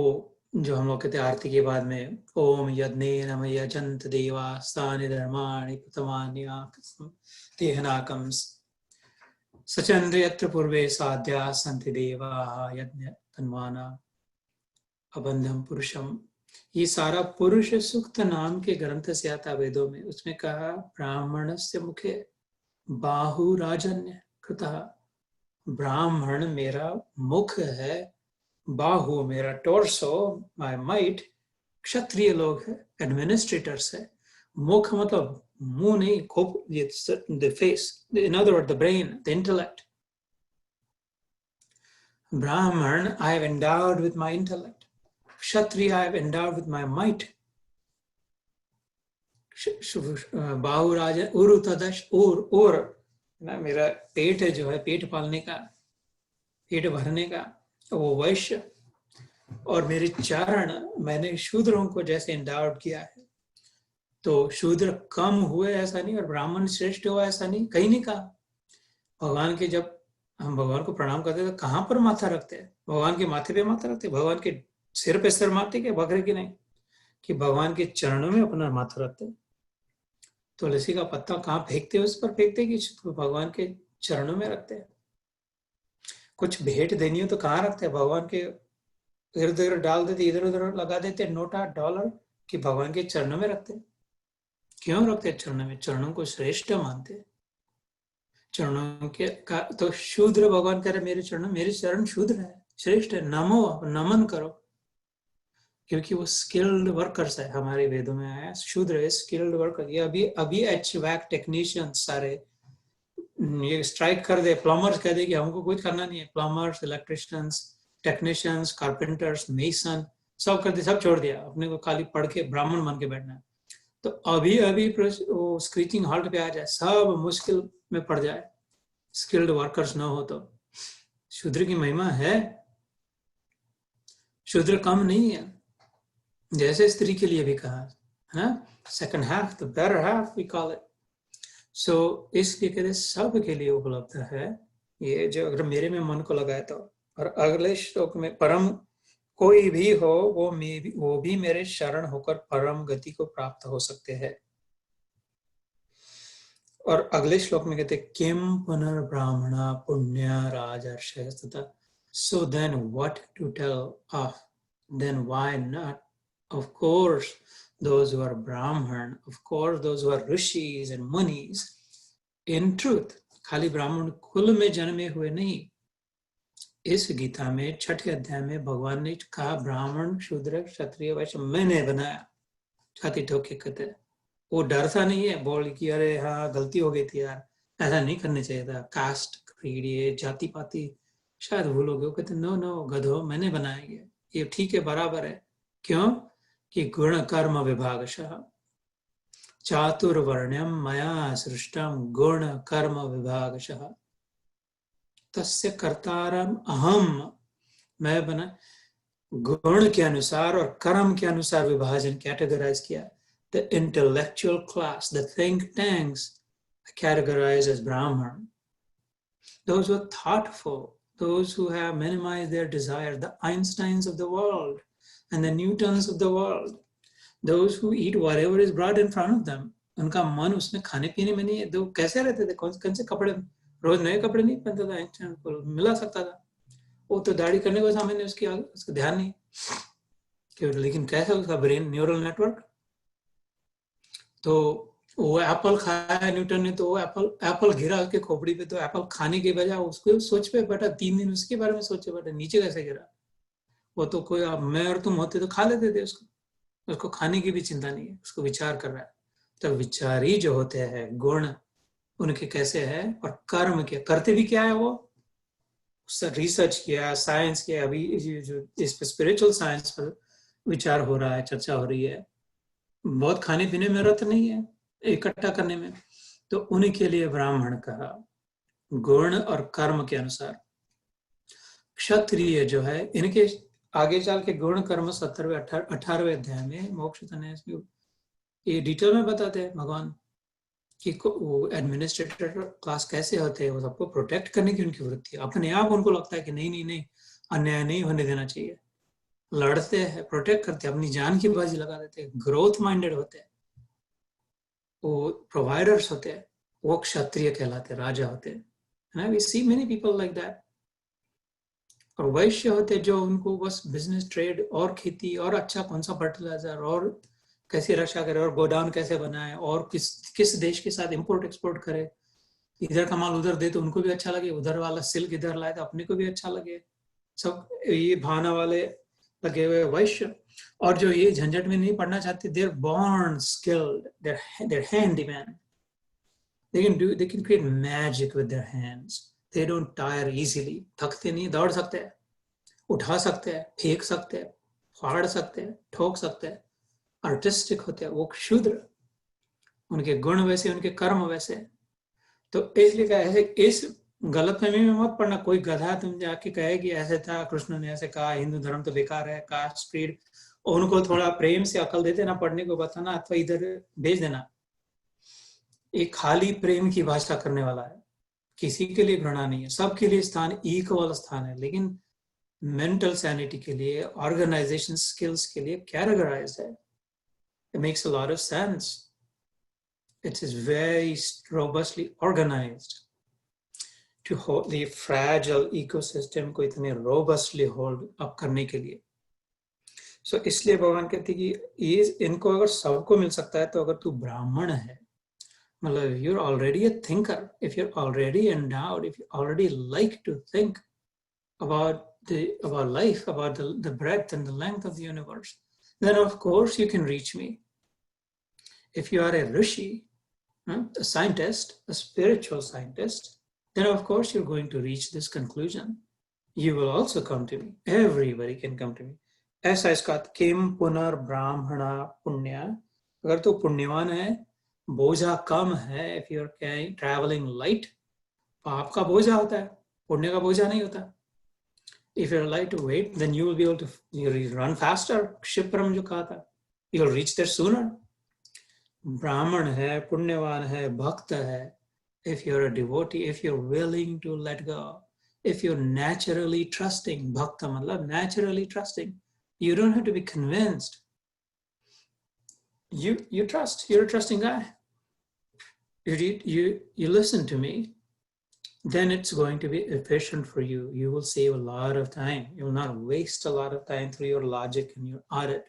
जो हम लोग कहते हैं आरती के बाद में, ओम यज्ञेन यजन्त देवास्तानि धर्माणि प्रथमान्याकं तेहनाकं सचन्द्र यत्र पूर्वे साध्या सन्ति देवाः यज्ञ तन्वाना अबंधम पुरुषम। ये सारा पुरुष सूक्त नाम के ग्रंथ से आता वेदों में। उसमें कहा ब्राह्मणस्य मुखे बाहु राजन्य कृतः, ब्राह्मण मेरा मुख है, बाहु मेरा टोर्सो, माय माइट। क्षत्रिय लोग है, एडमिनिस्ट्रेटर्स है। मुख मतलब मुंह नहीं, खोप, the face, in other word the brain, the intellect. Brahmin I have endowed with my intellect, Kshatriya I have endowed with my might. बाहु राजा उरु तदश, और ना मेरा पेट जो है, पेट पालने का, पेट भरने का, वो वैश्य। और मेरे चरण मैंने शूद्रों को जैसे एंडाउड किया है। तो शूद्र कम हुए ऐसा नहीं, और ब्राह्मण श्रेष्ठ हुआ ऐसा नहीं, कहीं नहीं कहा। भगवान के, जब हम भगवान को प्रणाम करते तो कहाँ पर माथा रखते हैं? भगवान के माथे पे माथा रखते, भगवान के सिर पे सिर मारते क्या बकरे की नहीं, कि भगवान के चरणों में अपना माथा रखते। तुलसी का पत्ता कहाँ फेंकते, उस पर फेंकते कि भगवान के चरणों में रखते हैं। कुछ भेंट देनी हो तो कहाँ रखते हैं? भगवान के इधर उधर डाल देते, इधर उधर लगा देते नोटा डॉलर, कि भगवान के चरणों में रखते। क्यों रखते चरणों में? चरणों को श्रेष्ठ मानते, चरणों के का। तो शूद्र, भगवान कह रहे मेरे चरण, मेरे चरण शूद्र है, श्रेष्ठ है, नमो, नमन करो, क्योंकि वो स्किल्ड वर्कर्स है। हमारे वेदों में आया शूद्र है स्किल्ड वर्कर। ये अभी एचवैक टेक्नीशियन सारे ये स्ट्राइक कर दे, प्लम्बर्स कह दे कि हमको कुछ करना नहीं है, plumbers, electricians, technicians, carpenters, mason, सब कर दे, सब छोड़ दिया, अपने को खाली पढ़ के ब्राह्मण बन के बैठना है। तो अभी अभी वो स्क्रीचिंग हाल्ट पे आ जाए, सब मुश्किल में पड़ जाए, स्किल्ड वर्कर्स ना हो तो। शूद्र की महिमा है, शूद्र कम नहीं है, जैसे स्त्री के लिए भी कहा है ना, second half, the better half we call it. So इसलिए कहते सब के लिए उपलब्ध है ये, जो अगर मेरे में मन को लगाए तो। और अगले श्लोक में परम कोई भी हो, वो भी मेरे शरण होकर परम गति को प्राप्त हो सकते हैं। और अगले श्लोक में कहते किम पुनर्ब्राह्मणा पुण्य राजर्षय तथा, so then what to tell of, then why not, of course those who are Brahman, of course those who are rishis and munis, in truth, खाली ब्राह्मण कुल में जन्मे हुए नहीं। इस गीता में छठे अध्याय में भगवान ने कहा ब्राह्मण शूद्र क्षत्रिय वैश्य मैंने बनाया, छाती ठोक के कहते। वो डरता नहीं है बोल कि अरे हाँ गलती हो गई थी यार, ऐसा नहीं करने चाहिए था, कास्ट क्रीड ये जाति पाति शायद भूलोगे। वो कहते नो नो गधो, मैंने बनाया ये ठीक है, बराबर है। क्यों? कि गुण कर्म विभागशः चातुर्वर्ण्यम मया सृष्टम गुण कर्म विभागशः तस्य कर्तारम अहम, मैं बना। गुण के अनुसार और कर्म के अनुसार विभाजन, कैटेगराइज किया। The intellectual class, the think tanks, categorized as Brahman. Those who are thoughtful, those who have minimized their desire, the Einsteins of the world and the Newtons of the world, those who eat whatever is brought in front of them. उनका मन उसमें खाने पीने में नहीं है। तो कैसे रहते थे, कौन से कपड़े, रोज नए कपड़े नहीं पहनता था, आइंस्टाइन को मिला सकता था। वो तो दाढ़ी करने को सामने उसका ध्यान नहीं, लेकिन कैसे उसका ब्रेन न्यूरल नेटवर्क। तो वो एप्पल खाया न्यूटन ने, तो वो एप्पल गिरा उसके खोपड़ी पे, तो एप्पल खाने के बजाय उसको सोच पे बैठा, 3 दिन उसके बारे में सोचे बैठा, नीचे कैसे गिरा। वो तो कोई, मैं और तुम होते तो खा लेते थे उसको। उसको खाने की भी चिंता नहीं है, उसको विचार कर रहा है। तो विचारी जो होते हैं गुण, उनके कैसे है, और कर्म क्या करते भी क्या है, वो रिसर्च किया, साइंस किया। अभी जो इस पर स्पिरिचुअल साइंस पर विचार हो रहा है, चर्चा हो रही है। बहुत खाने पीने में रत नहीं है, इकट्ठा करने में। तो उन्हीं के लिए ब्राह्मण कहा, गुण और कर्म के अनुसार। क्षत्रिय जो है, इनके आगे चल के गुण कर्म 17वें 18वें अध्याय में मोक्ष संन्यास में ये डिटेल में बताते हैं भगवान कि वो एडमिनिस्ट्रेटर क्लास कैसे होते हैं। वो सबको प्रोटेक्ट करने की उनकी वृत्ति है। अपने आप उनको लगता है कि नहीं नहीं नहीं, अन्याय नहीं होने देना चाहिए। लड़ते हैं, प्रोटेक्ट करते हैं, अपनी जान की बाजी लगा देते हैं, ग्रोथ माइंडेड होते हैं, वो प्रोवाइडर्स होते हैं। वो क्षत्रिय कहलाते हैं, राजा होते हैं। We see many people like that. और वैश्य होते जो उनको बस बिजनेस, ट्रेड और खेती, और अच्छा कौन सा फर्टिलाइजर, और कैसे रक्षा करे, और गोडाउन कैसे बनाए, और किस देश के साथ इंपोर्ट एक्सपोर्ट करे। इधर का माल उधर दे तो उनको भी अच्छा लगे, उधर वाला सिल्क इधर लाए तो अपने को भी अच्छा लगे। सब ये भावना वाले लगे हुए वैश्य। और जो ये झंझट में नहीं पढ़ना चाहते, they're born skilled, they're handyman, they can create magic with their hands. They don't tire easily. थकते नहीं, दौड़ सकते हैं, उठा सकते हैं, फेंक सकते हैं, फाड़ सकते हैं, ठोक सकते हैं, आर्टिस्टिक होते हैं। वो क्षुद्र, उनके गुण वैसे, उनके कर्म वैसे। तो इसलिए ऐसे इस गलतफहमी में मत पड़ना। कोई गधा तुम जाके कहे कि ऐसे था, कृष्ण ने ऐसे कहा, हिंदू धर्म तो बेकार है, कास्ट क्रीड, उनको थोड़ा प्रेम से अकल दे देना, पढ़ने को बताना, अथवा इधर भेज देना। एक खाली प्रेम की भाषा करने वाला है, किसी के लिए घृणा नहीं है, सबके लिए स्थान, इक्वल स्थान है। लेकिन मेंटल सैनिटी के लिए, ऑर्गेनाइजेशन स्किल्स के लिए कैटेगराइज है। It makes a lot of sense. It is very robustly organised to hold the fragile ecosystem को इतने रोबस्टली होल्ड अप करने के लिए। सो इसलिए भगवान कहते कि ये इनको अगर सबको मिल सकता है, तो अगर तू ब्राह्मण है, मतलब you're already a thinker, if you're already endowed, if you already like to think about life, about the breadth and the length of the universe, then of course you can reach me. If you are a rishi, a scientist, a spiritual scientist, then of course you're going to reach this conclusion. You will also come to me. Everybody can come to me. ऐसा इसका किम पुनर्ब्राह्मणा पुण्य, अगर तू पुण्यवान है, बोझा कम है, if you're traveling light, पाप का बोझा होता है, पुण्य का बोझा नहीं होता। If you're lightweight, then you will be able to run faster. क्षिप्रम जो कहा था, you'll reach there sooner. ब्राह्मण है, पुण्यवान है, भक्त है, if you're a devotee, if you're willing to let go, if you're naturally trusting, bhakta matlab naturally trusting, you don't have to be convinced. You trust, you're a trusting guy. You listen to me, then it's going to be efficient for you. You will save a lot of time. You will not waste a lot of time through your logic and your audit,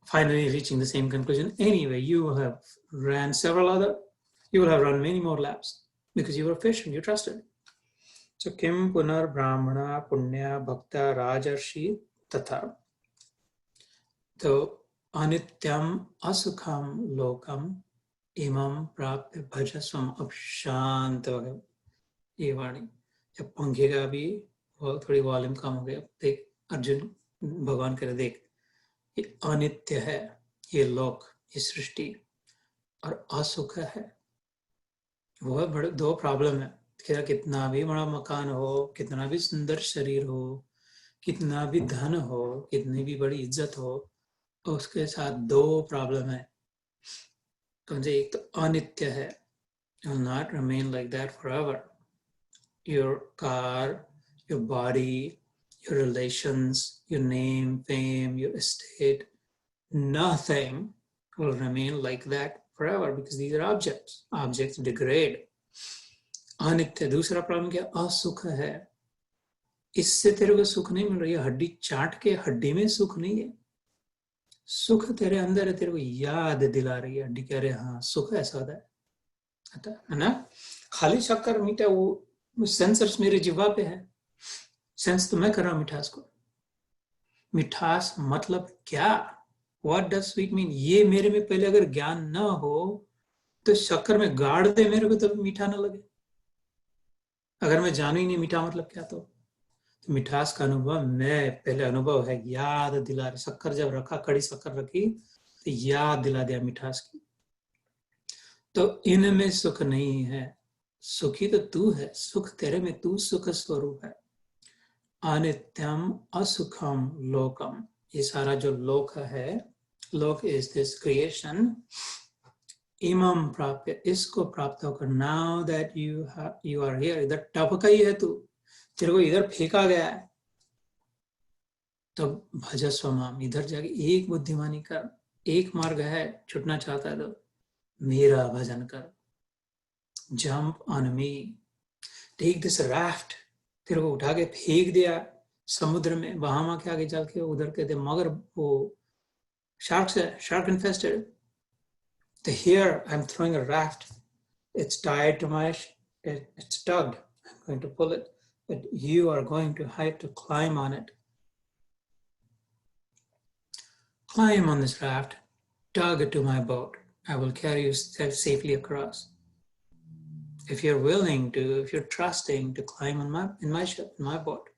finally reaching the same conclusion. Anyway, you will have run many more laps because you were efficient, you trusted. So kim punar brahmana punya bhakta rajarshi tatha. So anityam asukham lokam imam prapya bhajasvam अपशांत। ये वाणी जब पंखे का भी थोड़ी volume कम हो गया, देख अर्जुन, भगवान कह रहे देख, ये अनित्य है, ये लोक, ये सृष्टि, और असुख है। वो बड़े दो प्रॉब्लम है। कितना भी बड़ा मकान हो, कितना भी सुंदर शरीर हो, कितना भी धन हो, कितनी भी बड़ी इज्जत हो, उसके साथ दो प्रॉब्लम है। तो एक तो अनित्य है, will not remain like that forever. Your car, your body, your relations, your name, fame, your estate, nothing will remain like that forever because these are objects. Objects degrade. अनित्य। दूसरा प्रॉब्लम क्या? असुख है। इससे तेरे को सुख नहीं मिल रही है, हड्डी चाट के हड्डी में सुख नहीं है। सुख तेरे अंदर है, तेरे को याद दिला रही है हड्डी, कह रहे हाँ सुख ऐसा होता है ना। खाली शक्कर मीठा वो सेंसर्स मेरे जिह्वा पे है, सेंस तो मैं कर रहा हूँ मिठास को। मिठास मतलब क्या, व्हाट डज स्वीट मीन, ये मेरे में पहले अगर ज्ञान ना हो तो शक्कर में गाड़ दे मेरे को तो मीठा ना लगे। अगर मैं जानू ही नहीं मीठा मतलब क्या, तो मिठास का अनुभव मैं पहले अनुभव है, याद दिला रही। शक्कर जब रखा, कड़ी शक्कर रखी तो याद दिला दिया मिठास की। तो इनमें सुख नहीं है, सुखी तो तू है, सुख तेरे में, तू सुख स्वरूप है। अनित्यम असुखम लोकम, ये सारा जो लोक है, लोक इज दिस क्रिएशन, इमम प्राप्य, इसको प्राप्त होकर, now that you are here, इधर टपका ही है तू, तेरे को इधर फेंका गया है, तो भजस्व माम, इधर जाके एक बुद्धिमानी कर, एक मार्ग है, छुटना चाहता है तो मेरा भजन कर। Jump on me, take this raft, तेरे को उठा के फेंक दिया समुद्र में, बहामा के आगे चल के उधर के थे, मगर वो शार्क है, शार्क इन्फेस्टेड, तो here I am throwing a raft, it's tied to my, it's tugged, I'm going to pull it, but you are going to have to climb on it. Climb on this raft, tug to my boat, I will carry you safely across. If you're willing to, if you're trusting to climb on in my ship, in my boat.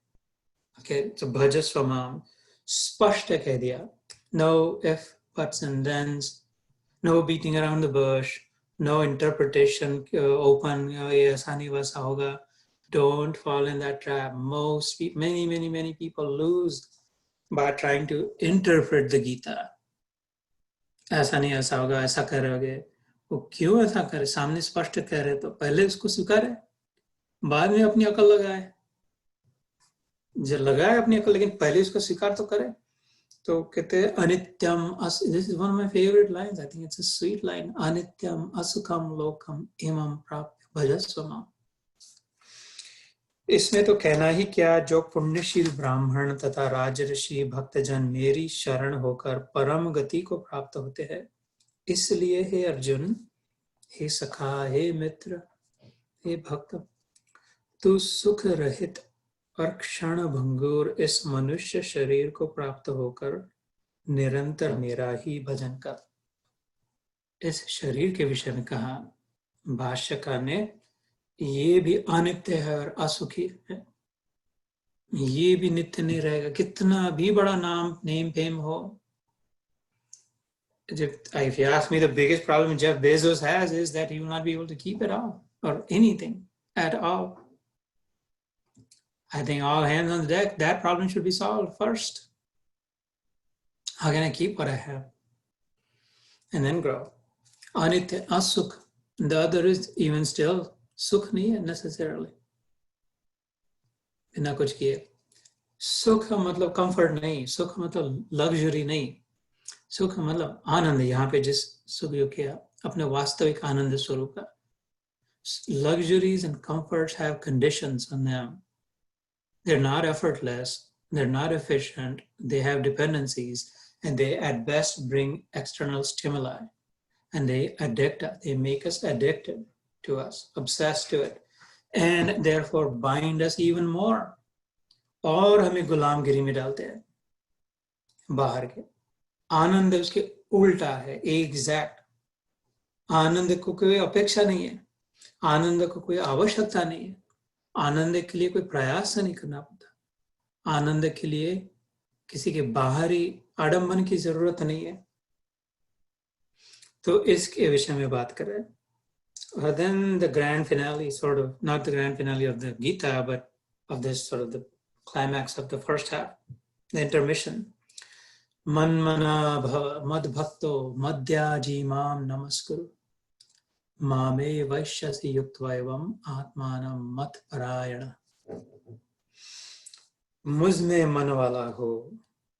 Okay, so bhajasvamam, spashta keh diya, no if, buts and thens, no beating around the bush, no interpretation, open, ये ऐसा नहीं वैसा होगा. Don't fall in that trap. Many people lose by trying to interpret the Gita. ऐसा नहीं ऐसा होगा, ऐसा करोगे, वो क्यों ऐसा करे, सामने स्पष्ट कह रहे तो पहले उसको स्वीकारे, बाद में अपनी अकल लगाए, जब लगाए अपनी अकल, लेकिन पहले उसको स्वीकार तो करे। तो कहते हैं अनित्यम, this is one of my favourite lines, I think it's a sweet line, अनित्यम असुखम लोकम इमं प्राप्य भजस्व माम। इसमें तो कहना ही क्या, जो पुण्यशील ब्राह्मण तथा राजऋषि भक्तजन मेरी शरण होकर परम गति को प्राप्त होते हैं, इसलिए हे अर्जुन, हे सखा, हे मित्र, हे भक्त, तू सुख रहित और क्षण भंगुर इस मनुष्य शरीर को प्राप्त होकर निरंतर मेरा ही भजन कर। इस शरीर के विषय में कहा भाष्यकार ने, ये भी अनित्य है और असुखी है, ये भी नित्य नहीं रहेगा, कितना भी बड़ा नेम फेम हो। If you ask me, the biggest problem Jeff Bezos has is that he will not be able to keep it all or anything at all. I think all hands on the deck, that problem should be solved first. How can I keep what I have? And then grow. Anitya, asukh. The other is even still sukh nahi hai necessarily. बिना कुछ किए। सुख मतलब comfort नहीं, सुख मतलब luxury नहीं, सुख मतलब आनंद, यहाँ पे जिस सुख जो किया अपने वास्तविक आनंद स्वरूप का। Luxuries and comforts have conditions on them. They're not effortless, they're not efficient, they have dependencies, and they at best bring external stimuli. And they make us addicted to us, obsessed to it, and therefore bind us even more. और हमें गुलामगिरी में डालते हैं बाहर के। आनंद उसके उल्टा है, एग्जैक्ट। आनंद को कोई अपेक्षा नहीं है, आनंद को कोई आवश्यकता नहीं है, आनंद के लिए कोई प्रयास नहीं करना पड़ता, आनंद के लिए किसी के बाहरी आडंबन की जरूरत नहीं है। तो इसके विषय में बात कर रहे हैं। Then the grand finale, sort of, not the grand finale of the Gita, but of this sort of the climax of the first half, the intermission. Manmana bhava madbhakto madhyaji mam namaskuru mame vaishyasi yuktvaevam atmanam mat parayana. मुझ में मन वाला हो,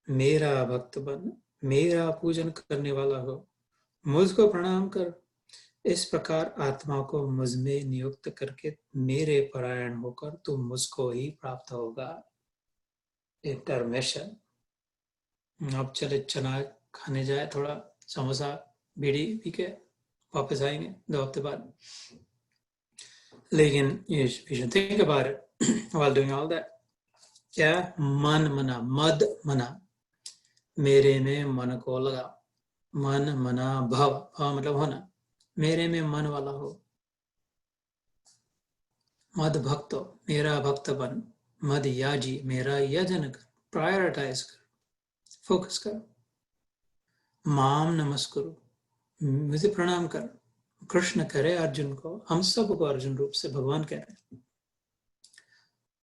मेरा भक्त बन, मेरा पूजन करने वाला हो, मुझको प्रणाम कर। इस प्रकार आत्मा को मुझ में नियुक्त करके मेरे परायण होकर तू मुझको ही प्राप्त होगा। इंटरमिशन। अब चले खाने जाए थोड़ा समोसा बीड़ी पी के वापस आएंगे 2 हफ्ते बाद। लेकिन we should think about it while doing all that. क्या मन मना, मद मना, मेरे में मन को लगा, मन मना भव, भव मतलब होना, मेरे में मन वाला हो, मद भक्त, मेरा भक्त बन, मद याजी, मेरा यजन कर, प्रायोरिटाइज कर, फोकस कर, माम नमस्कुरु, मुझे प्रणाम कर, कृष्ण करे अर्जुन को, हम सबको अर्जुन रूप से भगवान कह रहे हैं।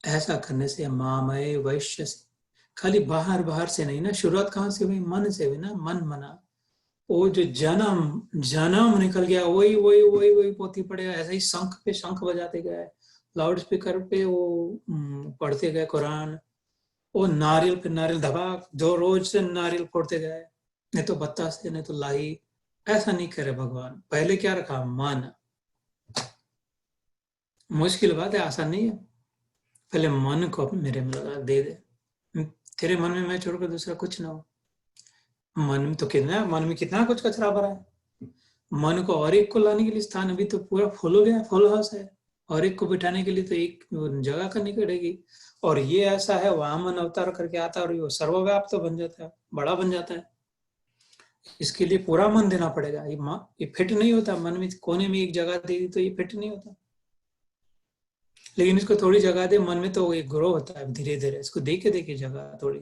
ऐसा करने से मामय वैश्य से, खाली बाहर बाहर से नहीं ना, शुरुआत कहाँ से हुई, मन से हुई ना, मन मना। वो जो जन्म निकल गया, वही वही वही वही पोथी पड़ेगा, ऐसे ही शंख पे शंख बजाते गए, लाउड स्पीकर पे वो पढ़ते गए कुरान, वो नारियल पे नारियल धबाक, जो रोज से नारियल फोड़ते गए, नहीं तो बत्ता से, नहीं तो लाई। ऐसा नहीं करे भगवान। पहले क्या रखा, मन। मुश्किल बात है, आसान नहीं है। पहले मन को मेरे में लगा, दे दे, तेरे मन में मैं छोड़कर दूसरा कुछ ना हो। मन में तो मन में कितना कुछ कचरा भरा है। मन को और एक को लाने के लिए स्थान अभी तो पूरा फुल हो गया, फुल हाउस है, और एक को बिठाने के लिए तो एक जगह करनी पड़ेगी। और ये ऐसा है, वामन अवतार करके आता है और ये सर्वव्याप्त तो बन जाता है, बड़ा बन जाता है। इसके लिए पूरा मन देना पड़ेगा। ये फिट नहीं होता, मन में कोने में एक जगह दे दी तो ये फिट नहीं होता। लेकिन इसको थोड़ी जगह दे मन में तो ये ग्रो होता है धीरे धीरे। इसको देखे देखे जगह थोड़ी,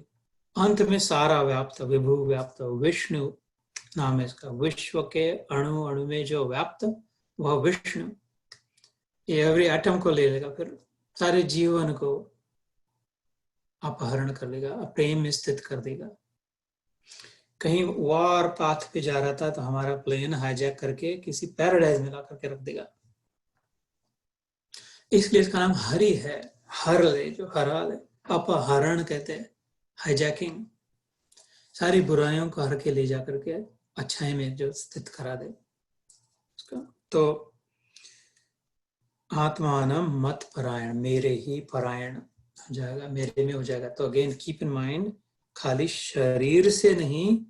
अंत में सारा व्याप्त, विभु व्याप्त, विष्णु नाम है इसका। विश्व के अणु अणु में जो व्याप्त वह विष्णु, ये एवरी एटम को ले लेगा, फिर सारे जीवन को अपहरण कर लेगा, प्रेम में स्थित कर देगा। कहीं वॉर पाथ पे जा रहा था तो हमारा प्लेन हाईजैक करके किसी पैराडाइज में ला करके रख देगा। इसलिए इसका नाम हरि है। हर ले, जो हरा ले, अपहरण कहते हैं, हाईजैकिंग। सारी बुराइयों को हर के ले जा करके अच्छाई में जो स्थित करा दे उसका। तो आत्मानम मत परायण, मेरे ही परायण हो जाएगा, मेरे में हो जाएगा। तो अगेन कीप इन माइंड, खाली शरीर से नहीं,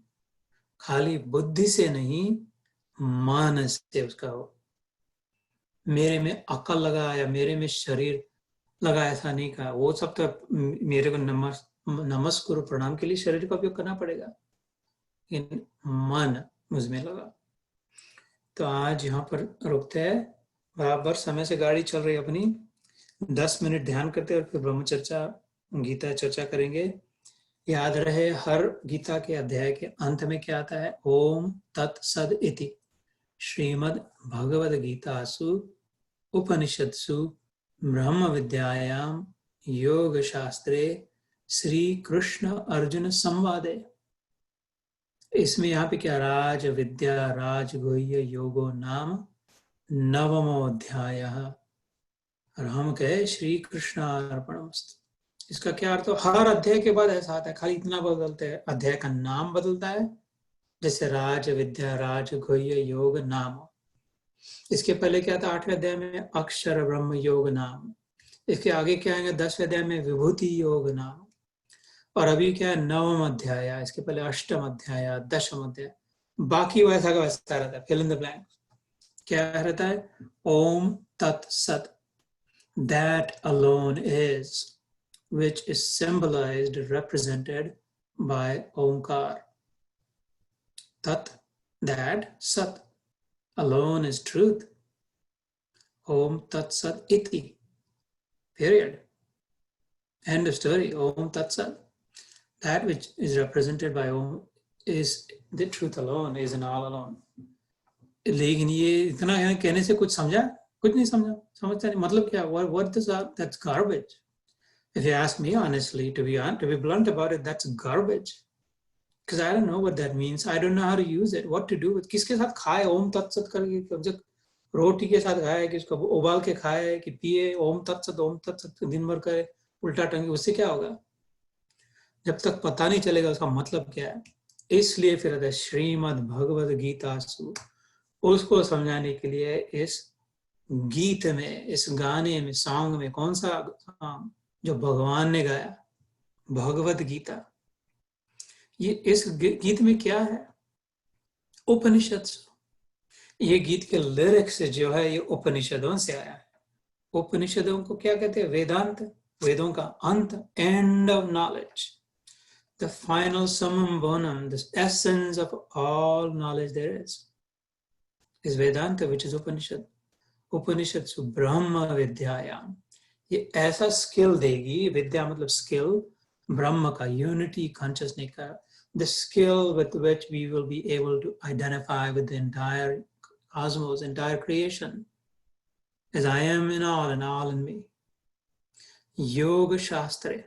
खाली बुद्धि से नहीं, मन से उसका हो। मेरे में अकल लगा या मेरे में शरीर लगा, ऐसा नहीं कहा। वो सब तो मेरे को नमस्कुरु प्रणाम के लिए शरीर का उपयोग करना पड़ेगा, लेकिन मन मुझमें लगा। तो आज यहाँ पर रुकते हैं, बराबर समय से गाड़ी चल रही है अपनी। 10 मिनट ध्यान करते और फिर ब्रह्म चर्चा, गीता चर्चा करेंगे। याद रहे, हर गीता के अध्याय के अंत में क्या आता है, ओम तत्सद इति श्रीमद् भगवद गीतासु उपनिषत्सु ब्रह्म विद्यायाम योग शास्त्रे श्री कृष्ण अर्जुन संवादे। इसमें यहाँ पे क्या, राज विद्या राज गुह्य योगो नाम नवमो अध्याय। और हम कहे श्री कृष्ण अर्पणमस्तु। इसका क्या अर्थ हो, हर अध्याय के बाद ऐसा आता है, खाली इतना बदलते हैं, अध्याय का नाम बदलता है। जैसे राज विद्या राज गुह्य योग नाम, इसके पहले क्या था 8वें अध्याय में, अक्षर ब्रह्म योग नाम। इसके आगे क्या आएंगे 10वें अध्याय में, विभूति योग नाम। और अभी क्या है, 9वां अध्याय, इसके पहले 8वां अध्याय, 10वां अध्याय। बाकी वैसा का वैसा रहता है, फिल इन द ब्लैंक। क्या रहता है, ओम तत्सत, that alone is, which is symbolized, represented by Omkar. Tat, that, Sat, alone is truth. Om Tat Sat Iti. Period. End of story. Om Tat Sat. That which is represented by Om is the truth alone, is an all alone. लेकिन ये इतना कहने से कुछ समझा? कुछ नहीं समझता नहीं। मतलब क्या? What is that? That's garbage. If you ask me honestly, to be blunt about it, that's garbage. Because I don't know what that means. I don't know how to use it. What to do with? किसके साथ खाए ओम तत्सत करके? रोटी के साथ खाए कि उसको उबाल के खाए कि पिए ओम तत्सत दिन भर करे उल्टा टंगे, उससे क्या होगा? जब तक पता नहीं चलेगा उसका मतलब क्या है। इसलिए फिर श्रीमद् भगवद गीता उसको समझाने के लिए इस गीत में, इस गाने में, सॉन्ग में, कौन सा जो भगवान ने गाया, भगवद गीता। ये इस गीत में क्या है, उपनिषद। ये गीत के लिरिक्स जो है ये उपनिषदों से आया है। उपनिषदों को क्या कहते हैं? वेदांत, वेदों का अंत, end of knowledge, the final summum bonum, the essence of all knowledge there is Vedanta, which is Upanishad. उपनिषद सु ब्रह्म विद्यायाम, ये ऐसा स्किल देगी, विद्या मतलब स्किल, ब्रह्म का, यूनिटी कॉन्शियसनेस का, the skill with which we will be able to identify with the entire cosmos, entire creation, as I am in all and all in me. Yoga Shastra.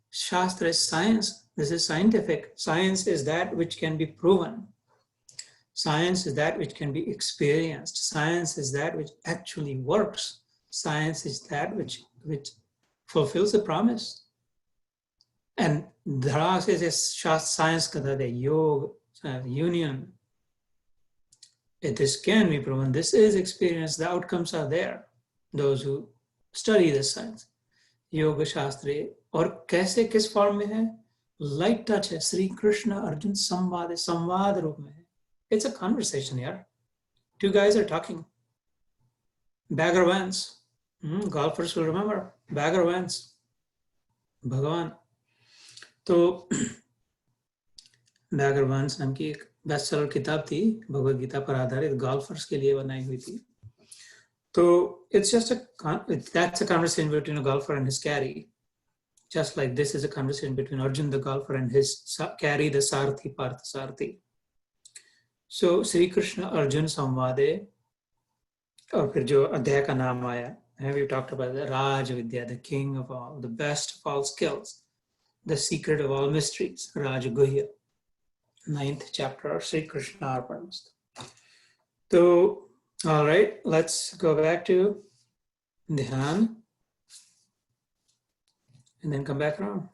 Shastra is science. This is scientific. Science is that which can be proven. Science is that which can be experienced. Science is that which actually works. Science is that which fulfills the promise. And Dhara says science kada de yoga, union. If this can be proven, this is experienced, the outcomes are there. Those who study this science. Yoga Shastra. और कैसे, किस form में है? Light touch है, श्री कृष्ण अर्जुन संवाद है, संवाद रूप में है. It's a conversation, yaar. Two guys are talking. Bagger Vance. Golfers will remember. Bagger Vance. भगवान. तो Bagger Vance नाम की एक बेस्ट सेलर किताब थी, भगवद गीता पर आधारित, गोल्फर्स के लिए बनाई हुई थी. तो that's a conversation between a golfer and his caddy. Just like this is a conversation between Arjun the golfer and his caddy, the Sarthi, Partha Sarthi. So Sri Krishna Arjun Samvade, और फिर जो अध्याय का नाम आया, we talked about the Raj Vidya, the king of all, the best of all skills, the secret of all mysteries, Raj Guhya, 9th chapter, Sri Krishna Arpanamstu. So, all right, let's go back to Dhyan and then come back around.